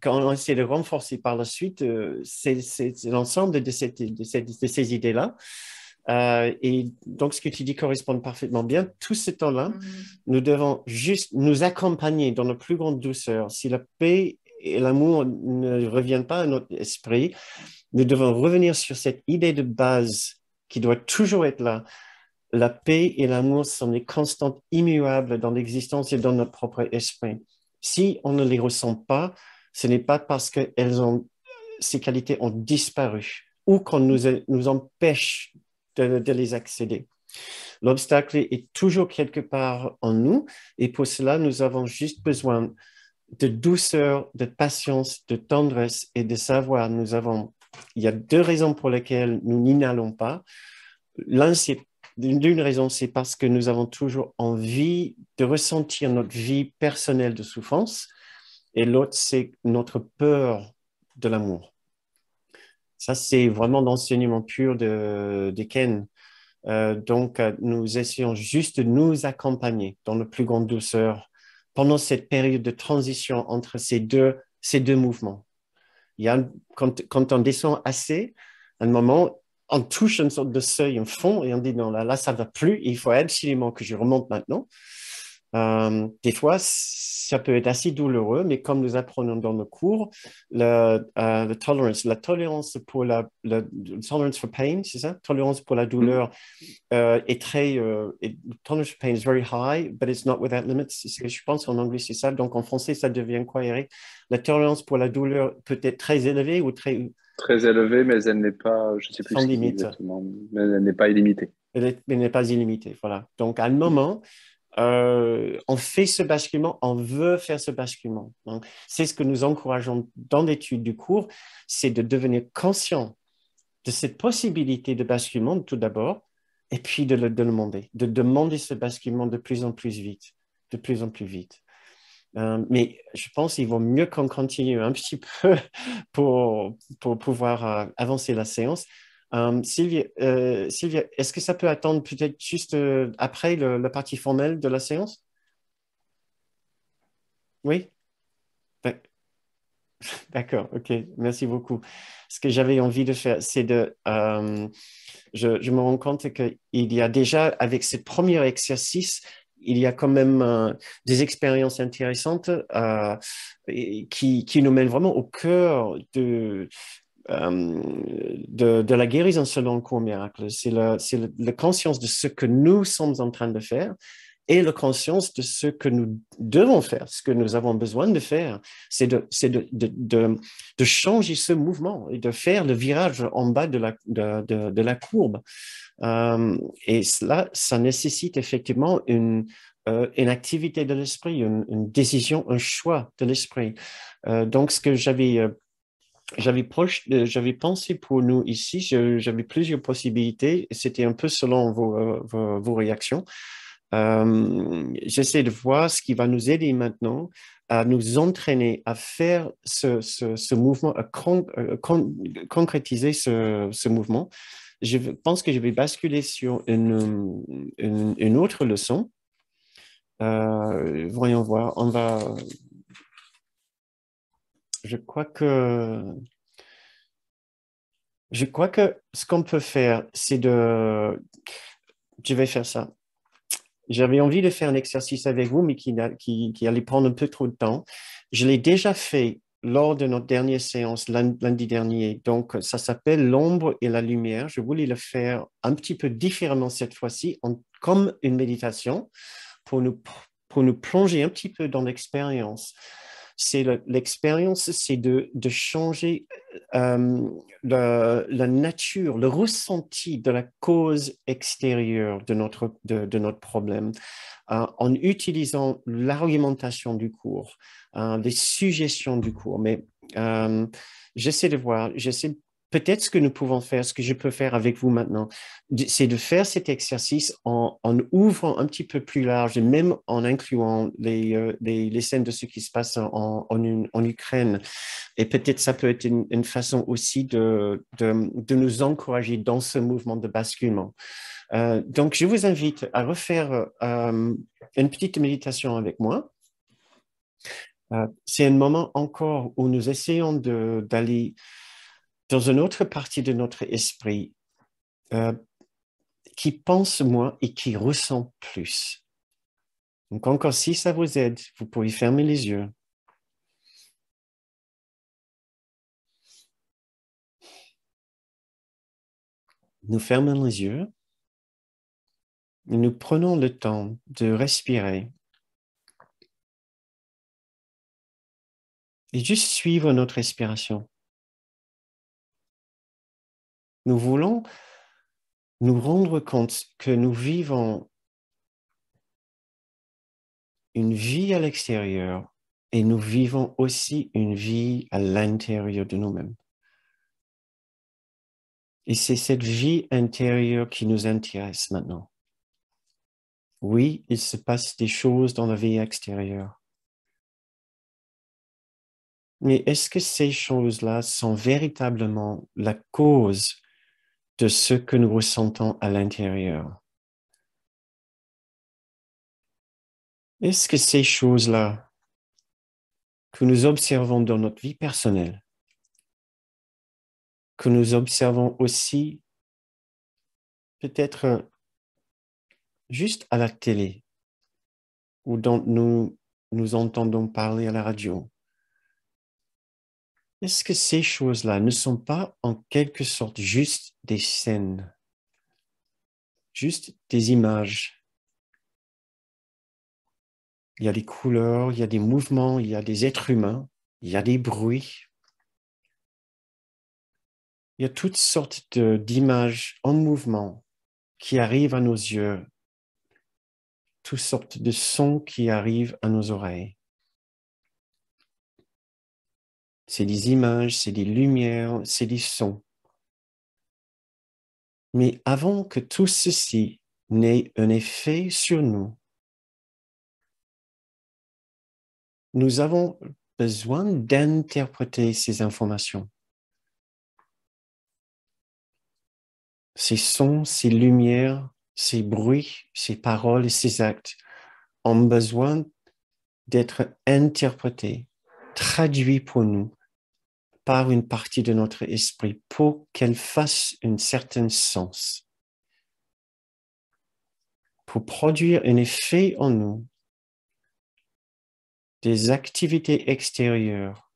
quand on essaie de renforcer par la suite, c'est l'ensemble de ces idées-là. Et donc, ce que tu dis correspond parfaitement bien. Tout ce temps-là, nous devons juste nous accompagner dans la plus grande douceur. Si la paix et l'amour ne reviennent pas à notre esprit, nous devons revenir sur cette idée de base qui doit toujours être là. La paix et l'amour sont des constantes immuables dans l'existence et dans notre propre esprit. Si on ne les ressent pas, ce n'est pas parce que ces qualités ont disparu ou qu'on nous empêche de les accéder. L'obstacle est toujours quelque part en nous et pour cela, nous avons juste besoin de douceur, de patience, de tendresse et de savoir. Il y a deux raisons pour lesquelles nous n'inhalons pas. D'une raison, c'est parce que nous avons toujours envie de ressentir notre vie personnelle de souffrance et l'autre, c'est notre peur de l'amour. Ça, c'est vraiment l'enseignement pur de Ken. Donc, nous essayons juste de nous accompagner dans la plus grande douceur pendant cette période de transition entre ces deux mouvements. Quand on descend assez, à un moment, on touche une sorte de seuil, un fond, et on dit non, là, ça ne va plus, il faut absolument que je remonte maintenant. Des fois, ça peut être assez douloureux, mais comme nous apprenons dans le cours, la tolérance pour tolerance for pain, c'est ça? Tolérance pour la douleur est tolerance for pain is very high, but it's not without limits. Je pense en anglais, c'est ça. Donc en français, ça devient quoi, Eric? La tolérance pour la douleur peut être très élevée ou Très élevée, mais elle n'est pas, je ne sais plus sans ce qu'il dit limite. exactement, mais elle n'est pas illimitée. Elle n'est pas illimitée, voilà. Donc à un moment, on fait ce basculement, on veut faire ce basculement. Donc, c'est ce que nous encourageons dans l'étude du cours, c'est de devenir conscient de cette possibilité de basculement tout d'abord, et puis de le demander, de demander ce basculement de plus en plus vite, de plus en plus vite. Mais je pense qu'il vaut mieux qu'on continue un petit peu pour pouvoir avancer la séance. Sylvia, est-ce que ça peut attendre peut-être juste après la partie formelle de la séance? Oui? D'accord, ok, merci beaucoup. Ce que j'avais envie de faire, c'est je me rends compte qu'il y a déjà, avec ce premier exercice, il y a quand même des expériences intéressantes qui nous mènent vraiment au cœur de la guérison selon le cours miracle. C'est la conscience de ce que nous sommes en train de faire et la conscience de ce que nous devons faire, ce que nous avons besoin de faire. C'est de changer ce mouvement et de faire le virage en bas de la courbe. Et cela, ça nécessite effectivement une activité de l'esprit, une décision, un choix de l'esprit. Donc, ce que j'avais pensé pour nous ici, j'avais plusieurs possibilités, c'était un peu selon vos réactions. J'essaie de voir ce qui va nous aider maintenant à nous entraîner à faire ce mouvement, à concrétiser ce mouvement. Je pense que je vais basculer sur une autre leçon. Voyons voir, je crois que ce qu'on peut faire, je vais faire ça. J'avais envie de faire un exercice avec vous, mais qui allait prendre un peu trop de temps. Je l'ai déjà fait lors de notre dernière séance lundi dernier. Donc, ça s'appelle l'ombre et la lumière. Je voulais le faire un petit peu différemment cette fois-ci, comme une méditation pour nous plonger un petit peu dans l'expérience. L'expérience, c'est de changer la nature, le ressenti de la cause extérieure de notre problème en utilisant l'argumentation du cours, les suggestions du cours. Mais j'essaie de voir, peut-être ce que nous pouvons faire, ce que je peux faire avec vous maintenant, c'est de faire cet exercice en ouvrant un petit peu plus large et même en incluant les scènes de ce qui se passe en Ukraine. Et peut-être ça peut être une façon aussi de nous encourager dans ce mouvement de basculement. Donc, je vous invite à refaire une petite méditation avec moi. C'est un moment encore où nous essayons d'aller dans une autre partie de notre esprit qui pense moins et qui ressent plus. Donc encore, si ça vous aide, vous pouvez fermer les yeux. Nous fermons les yeux et nous prenons le temps de respirer et juste suivre notre respiration. Nous voulons nous rendre compte que nous vivons une vie à l'extérieur et nous vivons aussi une vie à l'intérieur de nous-mêmes. Et c'est cette vie intérieure qui nous intéresse maintenant. Oui, il se passe des choses dans la vie extérieure. Mais est-ce que ces choses-là sont véritablement la cause de ce que nous ressentons à l'intérieur? Est-ce que ces choses-là que nous observons dans notre vie personnelle, que nous observons aussi peut-être juste à la télé ou dont nous entendons parler à la radio, est-ce que ces choses-là ne sont pas en quelque sorte juste des scènes, juste des images? Il y a des couleurs, il y a des mouvements, il y a des êtres humains, il y a des bruits. Il y a toutes sortes d'images en mouvement qui arrivent à nos yeux, toutes sortes de sons qui arrivent à nos oreilles. C'est des images, c'est des lumières, c'est des sons. Mais avant que tout ceci n'ait un effet sur nous, nous avons besoin d'interpréter ces informations. Ces sons, ces lumières, ces bruits, ces paroles et ces actes ont besoin d'être interprétés, traduits pour nous par une partie de notre esprit pour qu'elle fasse un certain sens. Pour produire un effet en nous, des activités extérieures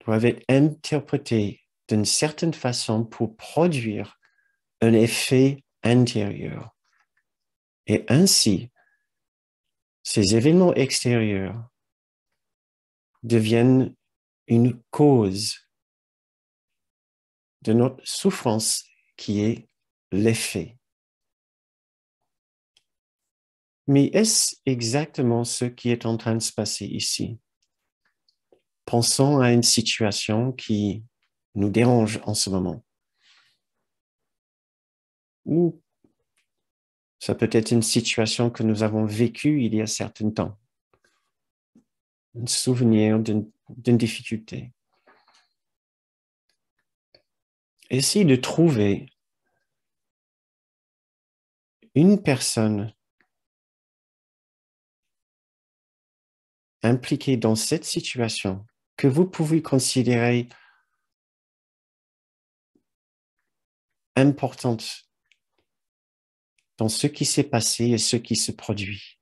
doivent être interprétées d'une certaine façon pour produire un effet intérieur. Et ainsi, ces événements extérieurs deviennent une cause de notre souffrance qui est l'effet. Mais est-ce exactement ce qui est en train de se passer ici? Pensons à une situation qui nous dérange en ce moment. Ou ça peut être une situation que nous avons vécue il y a un certain temps. Un souvenir d'une difficulté. Essayez de trouver une personne impliquée dans cette situation que vous pouvez considérer importante dans ce qui s'est passé et ce qui se produit.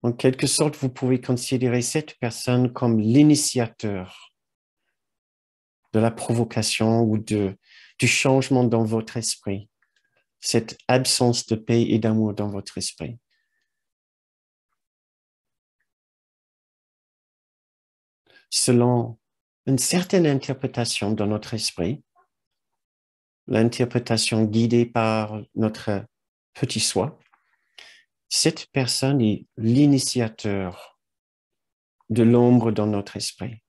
En quelque sorte, vous pouvez considérer cette personne comme l'initiateur de la provocation ou du changement dans votre esprit, cette absence de paix et d'amour dans votre esprit. Selon une certaine interprétation dans notre esprit, l'interprétation guidée par notre petit soi, cette personne est l'initiateur de l'ombre dans notre esprit,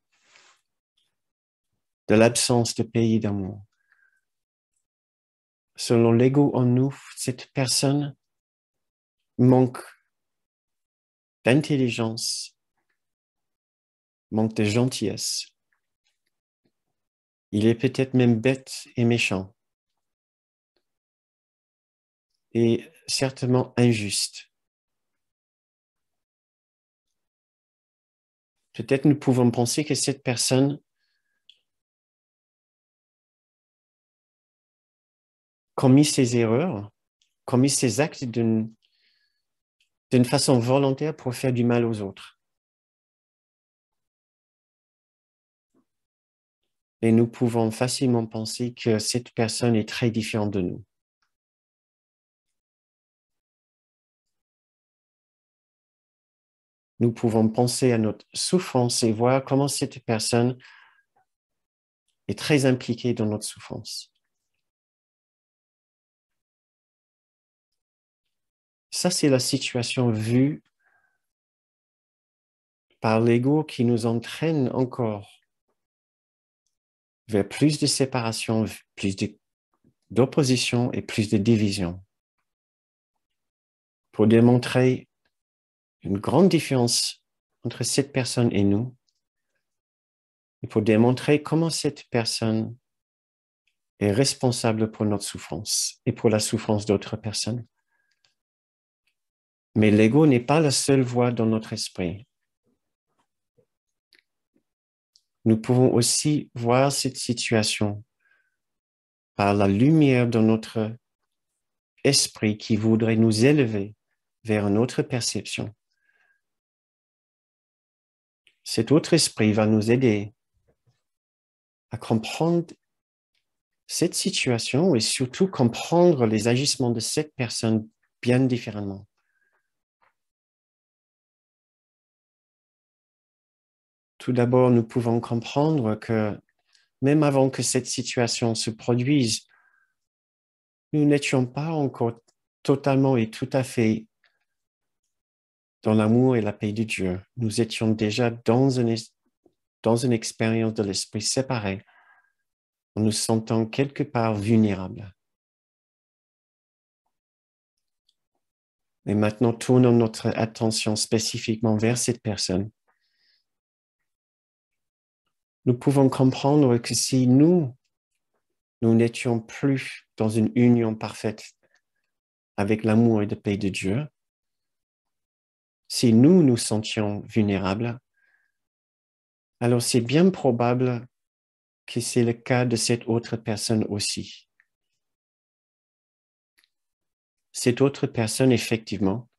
de l'absence de paix et d'amour. Selon l'ego en nous, cette personne manque d'intelligence, manque de gentillesse. Il est peut-être même bête et méchant, et certainement injuste. Peut-être nous pouvons penser que cette personne commis ses erreurs, commis ses actes d'une façon volontaire pour faire du mal aux autres. Et nous pouvons facilement penser que cette personne est très différente de nous. Nous pouvons penser à notre souffrance et voir comment cette personne est très impliquée dans notre souffrance. Ça, c'est la situation vue par l'ego qui nous entraîne encore vers plus de séparation, plus d'opposition et plus de division. Pour démontrer une grande différence entre cette personne et nous, et pour démontrer comment cette personne est responsable pour notre souffrance et pour la souffrance d'autres personnes. Mais l'ego n'est pas la seule voix dans notre esprit. Nous pouvons aussi voir cette situation par la lumière de notre esprit qui voudrait nous élever vers une autre perception. Cet autre esprit va nous aider à comprendre cette situation et surtout comprendre les agissements de cette personne bien différemment. Tout d'abord, nous pouvons comprendre que même avant que cette situation se produise, nous n'étions pas encore totalement et tout à fait dans l'amour et la paix de Dieu. Nous étions déjà dans une expérience de l'esprit séparé, en nous sentant quelque part vulnérables. Et maintenant, tournons notre attention spécifiquement vers cette personne. Nous pouvons comprendre que si nous n'étions plus dans une union parfaite avec l'amour et la paix de Dieu, si nous nous sentions vulnérables, alors c'est bien probable que c'est le cas de cette autre personne aussi. Cette autre personne, effectivement,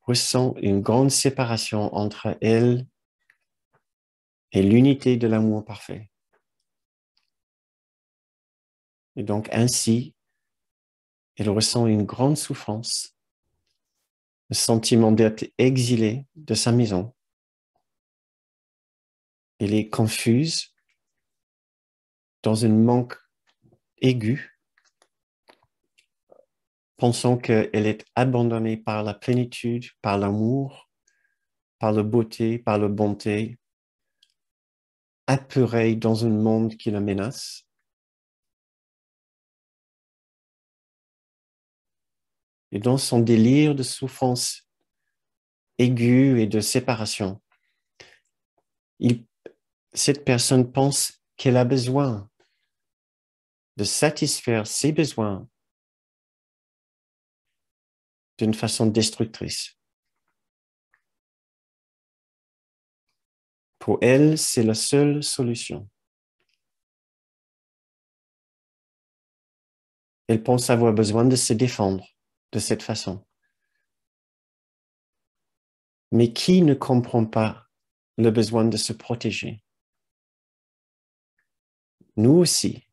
ressent une grande séparation entre elle et l'unité de l'amour parfait. Et donc, ainsi, elle ressent une grande souffrance, le sentiment d'être exilée de sa maison. Elle est confuse, dans un manque aigu, pensant qu'elle est abandonnée par la plénitude, par l'amour, par la beauté, par la bonté, apeurée dans un monde qui la menace. Et dans son délire de souffrance aiguë et de séparation, cette personne pense qu'elle a besoin de satisfaire ses besoins d'une façon destructrice. Pour elle, c'est la seule solution. Elle pense avoir besoin de se défendre de cette façon. Mais qui ne comprend pas le besoin de se protéger? Nous aussi.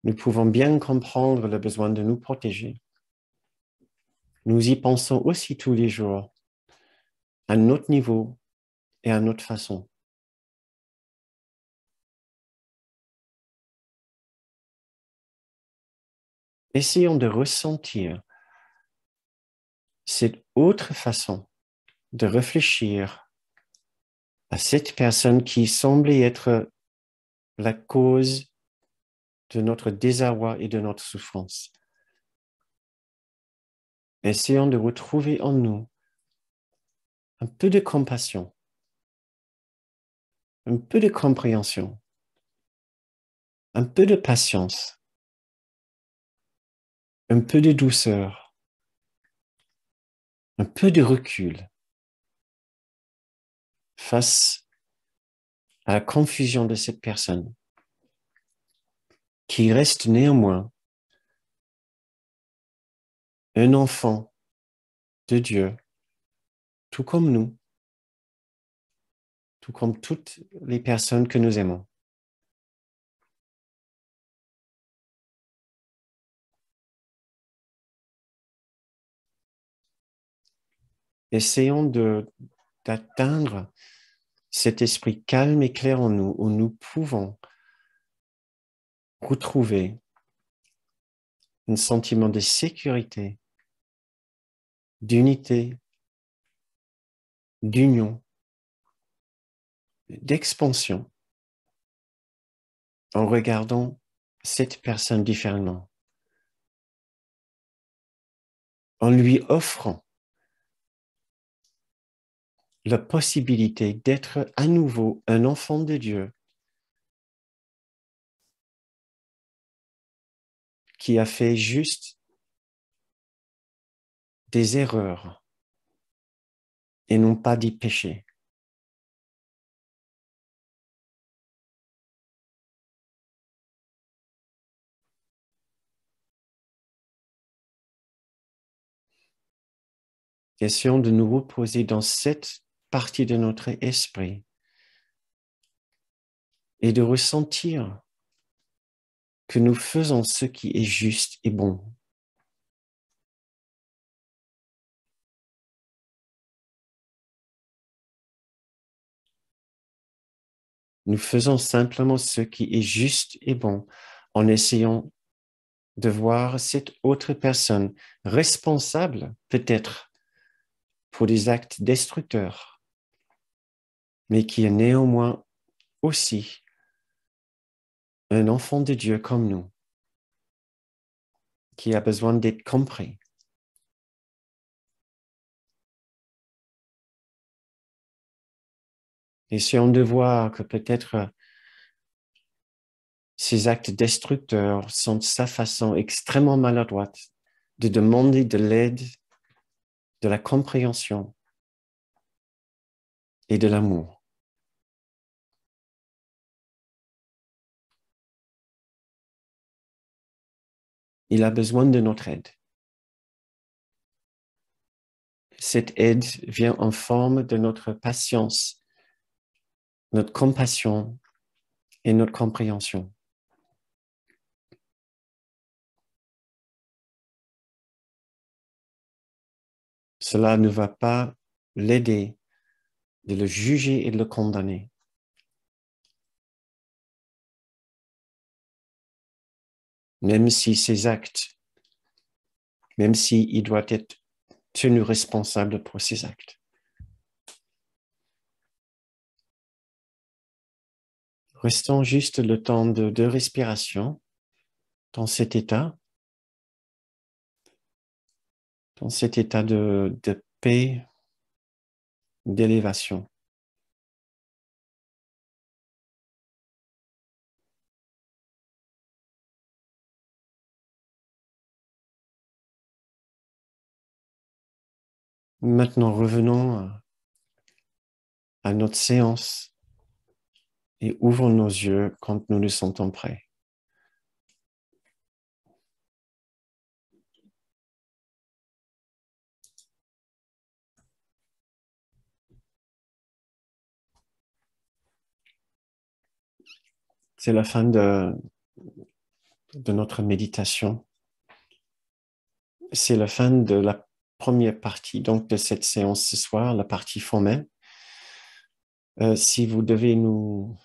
Nous pouvons bien comprendre le besoin de nous protéger. Nous y pensons aussi tous les jours, à notre niveau et à notre façon. Essayons de ressentir cette autre façon de réfléchir à cette personne qui semblait être la cause de notre désarroi et de notre souffrance. Essayons de retrouver en nous un peu de compassion, un peu de compréhension, un peu de patience, un peu de douceur, un peu de recul face à la confusion de cette personne qui reste néanmoins un enfant de Dieu, tout comme nous, tout comme toutes les personnes que nous aimons. Essayons d'atteindre cet esprit calme et clair en nous, où nous pouvons retrouver un sentiment de sécurité, d'unité, d'union, d'expansion, en regardant cette personne différemment, en lui offrant la possibilité d'être à nouveau un enfant de Dieu qui a fait juste des erreurs et non pas des péchés. Essayons de nous reposer dans cette partie de notre esprit et de ressentir que nous faisons ce qui est juste et bon. Nous faisons simplement ce qui est juste et bon en essayant de voir cette autre personne responsable peut-être pour des actes destructeurs, mais qui est néanmoins aussi un enfant de Dieu comme nous, qui a besoin d'être compris. Essayons de voir que peut-être ces actes destructeurs sont sa façon extrêmement maladroite de demander de l'aide, de la compréhension et de l'amour. Il a besoin de notre aide. Cette aide vient en forme de notre patience, notre compassion et notre compréhension. Cela ne va pas l'aider de le juger et de le condamner. Même si ses actes, même s'il doit être tenu responsable pour ses actes. Restons juste le temps de respiration dans cet état de paix, d'élévation. Maintenant, revenons à notre séance et ouvrons nos yeux quand nous nous sentons prêts. C'est la fin de notre méditation. C'est la fin de la première partie donc de cette séance ce soir, la partie formelle. Si vous devez nous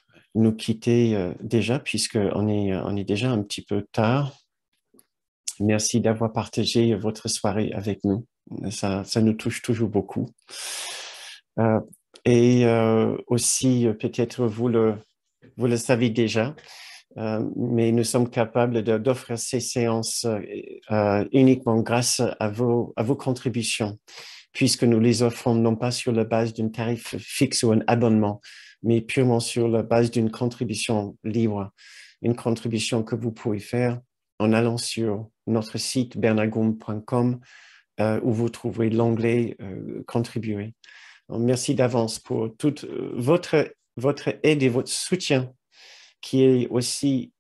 quitter déjà, puisqu'on est déjà un petit peu tard, merci d'avoir partagé votre soirée avec nous. Ça nous touche toujours beaucoup. Et aussi, peut-être vous le savez déjà, mais nous sommes capables d'offrir ces séances uniquement grâce à vos contributions, puisque nous les offrons non pas sur la base d'un tarif fixe ou un abonnement, mais purement sur la base d'une contribution libre, une contribution que vous pouvez faire en allant sur notre site bernardgoum.com où vous trouverez l'onglet Contribuer. Donc, merci d'avance pour toute votre aide et votre soutien, qui est aussi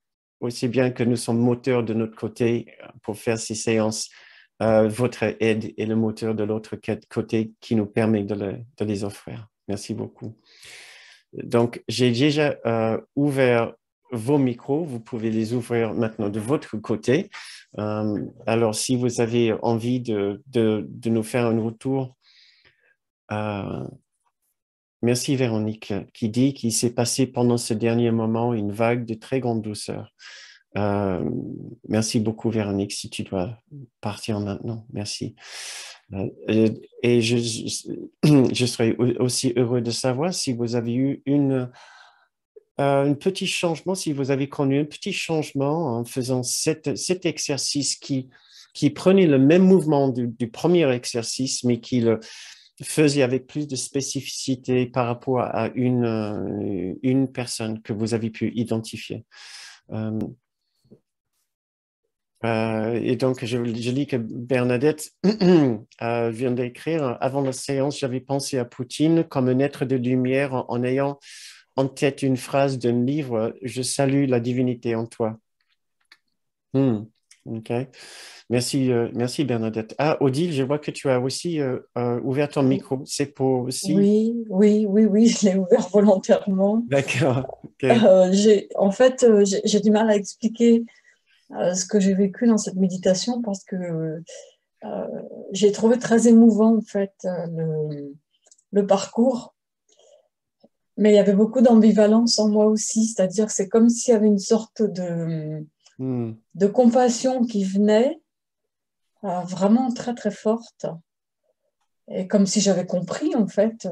bien que nous sommes moteurs de notre côté pour faire ces séances. Votre aide est le moteur de l'autre côté qui nous permet de les offrir. Merci beaucoup. Donc, j'ai déjà ouvert vos micros. Vous pouvez les ouvrir maintenant de votre côté. Alors, si vous avez envie de nous faire un retour, merci Véronique, qui dit qu'il s'est passé pendant ce dernier moment une vague de très grande douceur. Merci beaucoup Véronique, si tu dois partir maintenant, merci. Et je serais aussi heureux de savoir si vous avez eu un petit changement, si vous avez connu un petit changement en faisant cet exercice qui prenait le même mouvement du premier exercice, mais qui le faisait avec plus de spécificité par rapport à une personne que vous avez pu identifier. Et donc, je lis que Bernadette vient d'écrire « Avant la séance, j'avais pensé à Poutine comme un être de lumière en ayant en tête une phrase d'un livre « Je salue la divinité en toi ». OK. Merci Bernadette. Ah, Odile, je vois que tu as aussi ouvert ton micro. C'est pour aussi… Oui, je l'ai ouvert volontairement. D'accord. OK. J'ai du mal à expliquer ce que j'ai vécu dans cette méditation parce que j'ai trouvé très émouvant en fait le parcours, mais il y avait beaucoup d'ambivalence en moi aussi, c'est-à-dire que c'est comme s'il y avait une sorte de compassion qui venait vraiment très très forte, et comme si j'avais compris en fait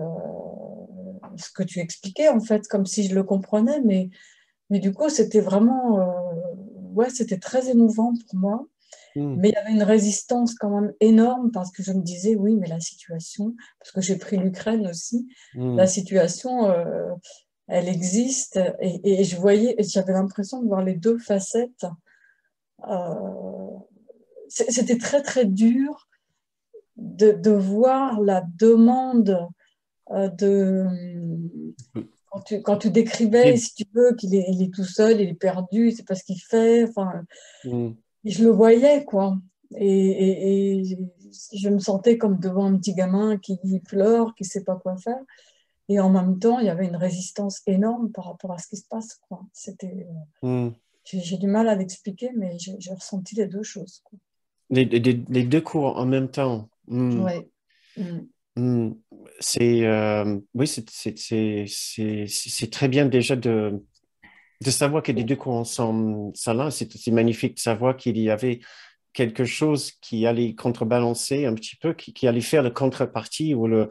ce que tu expliquais en fait, comme si je le comprenais, mais du coup c'était vraiment c'était très émouvant pour moi. Mais il y avait une résistance quand même énorme parce que je me disais, oui, mais la situation, parce que j'ai pris l'Ukraine aussi, la situation, elle existe. Et j'avais l'impression de voir les deux facettes. C'était très, très dur de voir la demande quand tu décrivais, si tu veux, qu'il est, il est tout seul, il est perdu, c'est pas ce qu'il fait. Enfin, je le voyais, quoi. Et je me sentais comme devant un petit gamin qui pleure, qui sait pas quoi faire. Et en même temps, il y avait une résistance énorme par rapport à ce qui se passe, quoi. J'ai du mal à l'expliquer, mais j'ai ressenti les deux choses, quoi. Les deux cours en même temps. Ouais. Oui, c'est très bien déjà de savoir que les deux cours ensemble, ça là, c'est magnifique de savoir qu'il y avait quelque chose qui allait contrebalancer un petit peu, qui allait faire le contrepartie ou de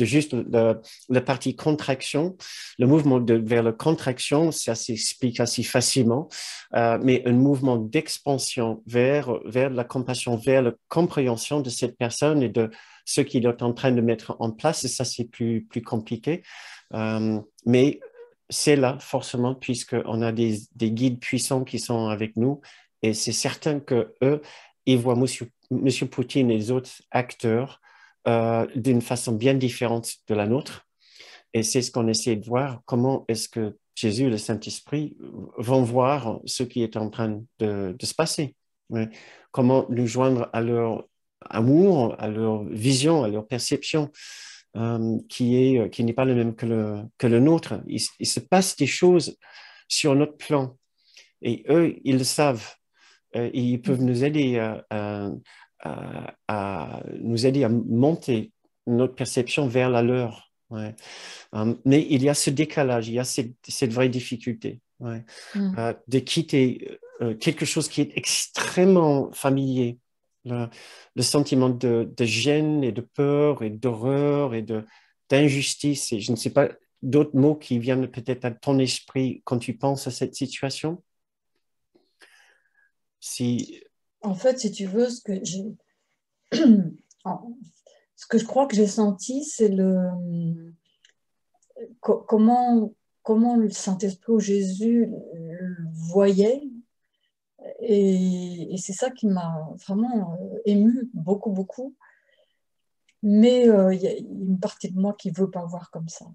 juste la partie contraction, le mouvement vers la contraction, ça s'explique assez facilement, mais un mouvement d'expansion vers la compassion, vers la compréhension de cette personne et de ce qu'il est en train de mettre en place, et ça c'est plus compliqué, mais c'est là forcément puisqu'on a des guides puissants qui sont avec nous, et c'est certain que eux, ils voient Monsieur Poutine et les autres acteurs d'une façon bien différente de la nôtre. Et c'est ce qu'on essaie de voir. Comment est-ce que Jésus et le Saint-Esprit vont voir ce qui est en train de se passer? Ouais. Comment nous joindre à leur amour, à leur vision, à leur perception. qui n'est pas le même que le nôtre. Il se passe des choses sur notre plan et eux, ils le savent. Et ils peuvent nous aider à nous aider à monter notre perception vers la leur. Ouais. Mais il y a ce décalage, il y a cette vraie difficulté de quitter quelque chose qui est extrêmement familier. Le sentiment de gêne et de peur et d'horreur et d'injustice. Et je ne sais pas d'autres mots qui viennent peut-être à ton esprit quand tu penses à cette situation. En fait, si tu veux, ce que je crois que j'ai senti, c'est comment le Saint-Esprit ou Jésus le voyait. Et c'est ça qui m'a vraiment émue beaucoup, beaucoup. Mais il y a une partie de moi qui ne veut pas voir comme ça.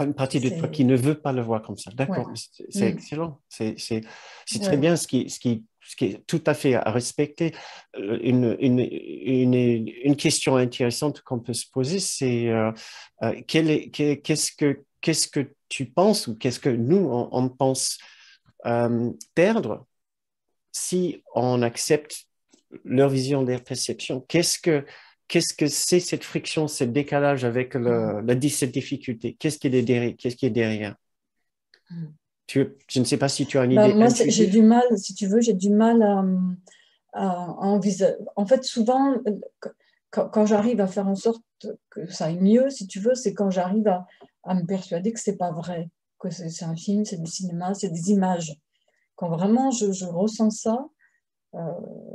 Une partie de toi qui ne veut pas le voir comme ça. D'accord, c'est excellent. C'est très bien, ce qui est tout à fait à respecter. Une question intéressante qu'on peut se poser, c'est qu'est-ce que tu penses ou qu'est-ce que nous, on pense perdre si on accepte leur vision, leur perception? Qu'est-ce que c'est cette friction, ce décalage avec cette difficulté? Qu'est-ce qui est derrière? Qu'est-ce qui est derrière? Je ne sais pas si tu as une idée. Moi, j'ai du mal, si tu veux, j'ai du mal à envisager. En fait, souvent, quand j'arrive à faire en sorte que ça aille mieux, si tu veux, c'est quand j'arrive à me persuader que c'est pas vrai, que c'est un film, c'est du cinéma, c'est des images. Quand vraiment je ressens ça,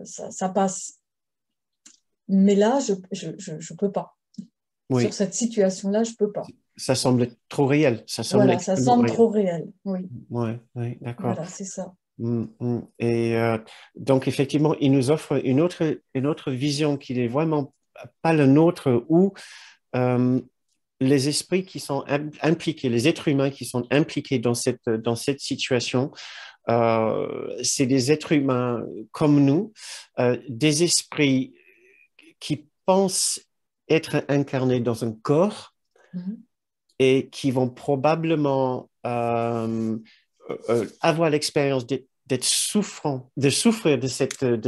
ça passe. Mais là, je peux pas. Oui. Sur cette situation-là, je peux pas. Ça semble trop réel. Ça semble trop réel. Oui. Oui, d'accord. Voilà, c'est ça. Et donc, effectivement, il nous offre une autre vision qui n'est vraiment pas la nôtre, où les esprits qui sont impliqués, les êtres humains qui sont impliqués dans cette situation, c'est des êtres humains comme nous, des esprits qui pensent être incarnés dans un corps et qui vont probablement avoir l'expérience de souffrir de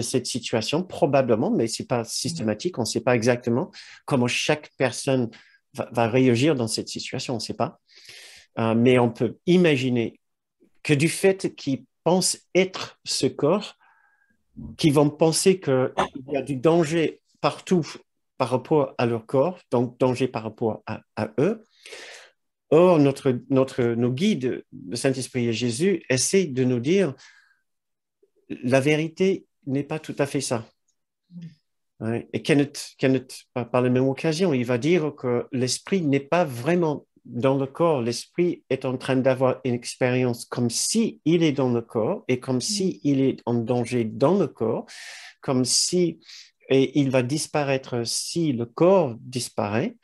cette situation, probablement, mais ce n'est pas systématique, on ne sait pas exactement comment chaque personne va réagir dans cette situation, on ne sait pas. Mais on peut imaginer que du fait qu'ils pensent être ce corps, qu'ils vont penser qu'il y a du danger partout par rapport à leur corps, donc danger par rapport à eux. Or, nos guides, le Saint-Esprit et Jésus, essaient de nous dire la vérité n'est pas tout à fait ça. Et Kenneth, par la même occasion, il va dire que l'esprit n'est pas vraiment dans le corps. L'esprit est en train d'avoir une expérience comme si il est dans le corps et comme si il est en danger dans le corps, comme si et il va disparaître si le corps disparaît,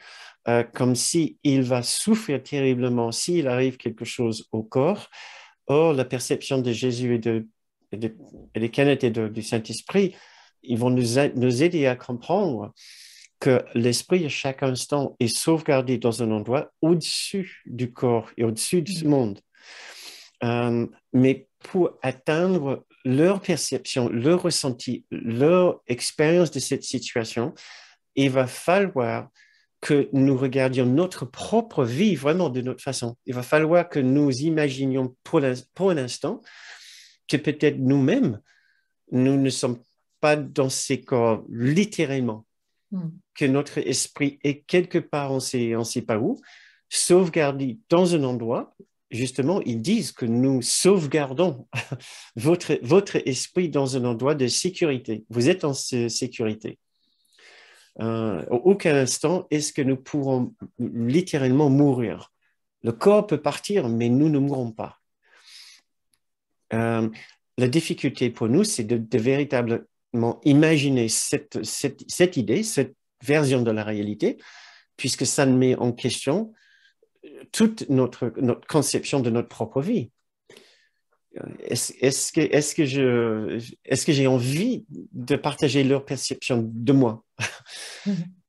comme si il va souffrir terriblement s'il arrive quelque chose au corps. Or, la perception de Jésus et de Kenneth et du Saint-Esprit, ils vont nous aider à comprendre que l'esprit, à chaque instant, est sauvegardé dans un endroit au-dessus du corps et au-dessus du monde. Mais pour atteindre leur perception, leur ressenti, leur expérience de cette situation, il va falloir que nous regardions notre propre vie vraiment de notre façon. Il va falloir que nous imaginions pour un instant que peut-être nous-mêmes, nous ne sommes pas dans ces corps littéralement, que notre esprit est quelque part, on ne sait pas où, sauvegardé dans un endroit. Justement, ils disent que nous sauvegardons votre esprit dans un endroit de sécurité. Vous êtes en sécurité. À aucun instant est-ce que nous pourrons littéralement mourir. Le corps peut partir, mais nous ne mourrons pas. La difficulté pour nous, c'est de véritablement imaginer cette idée, cette version de la réalité, puisque ça met en question toute notre conception de notre propre vie. Est-ce que j'ai envie de partager leur perception de moi?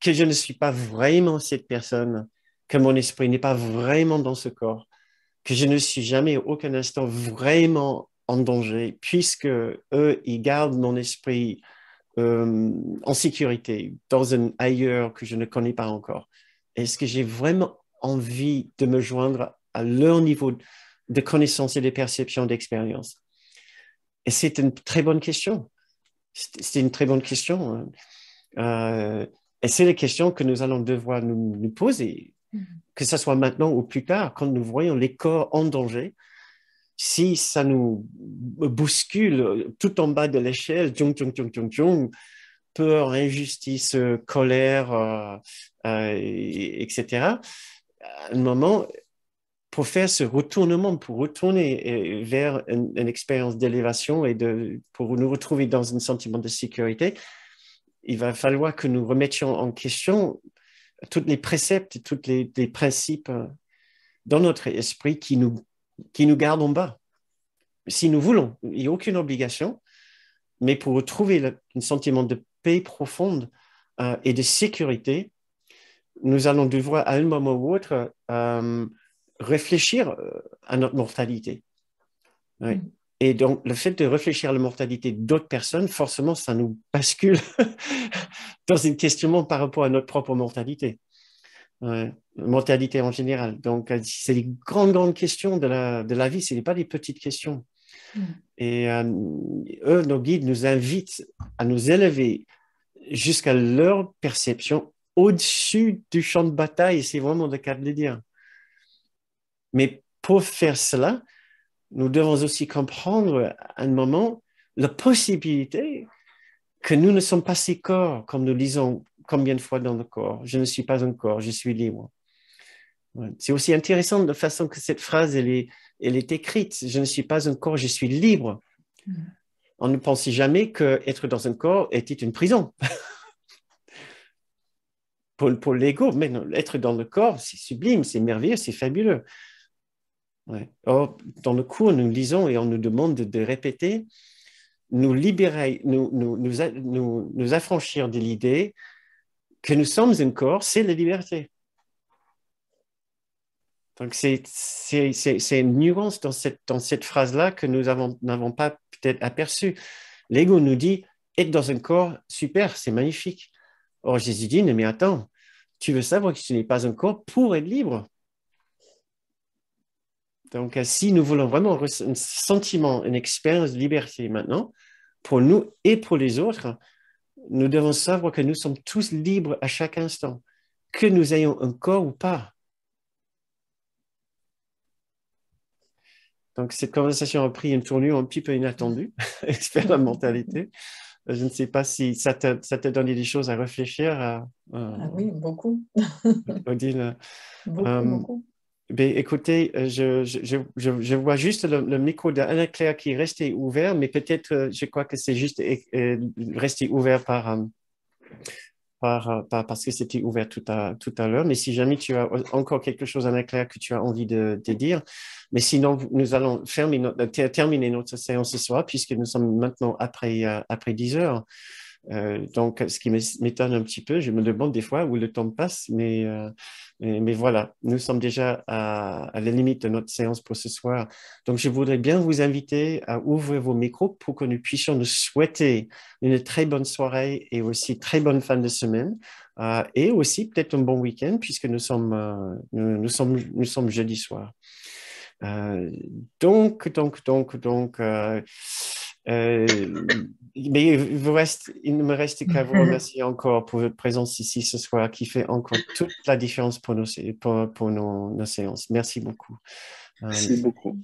que je ne suis pas vraiment cette personne, que mon esprit n'est pas vraiment dans ce corps, que je ne suis jamais à aucun instant vraiment en danger, puisque eux, ils gardent mon esprit en sécurité, dans un ailleurs que je ne connais pas encore. Est-ce que j'ai vraiment envie de me joindre à leur niveau de connaissance et de perception d'expérience? Et c'est une très bonne question. C'est une très bonne question. Et c'est la question que nous allons devoir nous poser, que ce soit maintenant ou plus tard, quand nous voyons les corps en danger. Si ça nous bouscule tout en bas de l'échelle, peur, injustice, colère, etc., à un moment, pour faire ce retournement, pour retourner vers une expérience d'élévation et pour nous retrouver dans un sentiment de sécurité, il va falloir que nous remettions en question tous les préceptes, tous les principes dans notre esprit qui nous gardent en bas. Si nous voulons, il n'y a aucune obligation, mais pour retrouver un sentiment de paix profonde et de sécurité, nous allons devoir à un moment ou autre réfléchir à notre mortalité. Ouais. Et donc, le fait de réfléchir à la mortalité d'autres personnes, forcément, ça nous bascule dans un questionnement par rapport à notre propre mortalité. Mortalité en général. Donc, c'est des grandes questions de la vie, ce n'est pas des petites questions. Et eux, nos guides, nous invitent à nous élever jusqu'à leur perception au-dessus du champ de bataille, c'est vraiment le cas de le dire. Mais pour faire cela, nous devons aussi comprendre à un moment la possibilité que nous ne sommes pas ces corps, comme nous lisons combien de fois dans le corps. Je ne suis pas un corps, je suis libre. C'est aussi intéressant de la façon que cette phrase elle est écrite. Je ne suis pas un corps, je suis libre. On ne pensait jamais qu'être dans un corps était une prison. Pour l'ego, mais non, être dans le corps, c'est sublime, c'est merveilleux, c'est fabuleux. Ouais. Or, dans le cours, nous lisons et on nous demande de répéter, nous libérer, nous affranchir de l'idée que nous sommes un corps, c'est la liberté. Donc, c'est une nuance dans cette phrase-là que nous n'avons pas peut-être aperçue. L'ego nous dit, être dans un corps, super, c'est magnifique. Or, Jésus dit, mais attends, tu veux savoir que tu n'es pas un corps pour être libre. Donc, si nous voulons vraiment un sentiment, une expérience de liberté maintenant, pour nous et pour les autres, nous devons savoir que nous sommes tous libres à chaque instant, que nous ayons un corps ou pas. Donc, cette conversation a pris une tournure un petit peu inattendue, expert la mentalité. Je ne sais pas si ça t'a donné des choses à réfléchir. Ah oui, beaucoup. Odile. Beaucoup. Ben, écoutez, je vois juste le micro d'Anna-Claire qui est resté ouvert, mais peut-être, je crois que c'est juste resté ouvert parce que c'était ouvert tout à l'heure. Mais si jamais tu as encore quelque chose, Anna-Claire, que tu as envie de dire, mais sinon, nous allons terminer notre séance ce soir, puisque nous sommes maintenant après 10 heures. Donc, ce qui m'étonne un petit peu, je me demande des fois où le temps passe, mais voilà, nous sommes déjà à la limite de notre séance pour ce soir. Donc, je voudrais bien vous inviter à ouvrir vos micros pour que nous puissions nous souhaiter une très bonne soirée et aussi très bonne fin de semaine et aussi peut-être un bon week-end puisque nous sommes jeudi soir. Donc, mais il ne me reste qu'à vous remercier encore pour votre présence ici ce soir, qui fait encore toute la différence pour nos séances. Merci beaucoup. Merci beaucoup.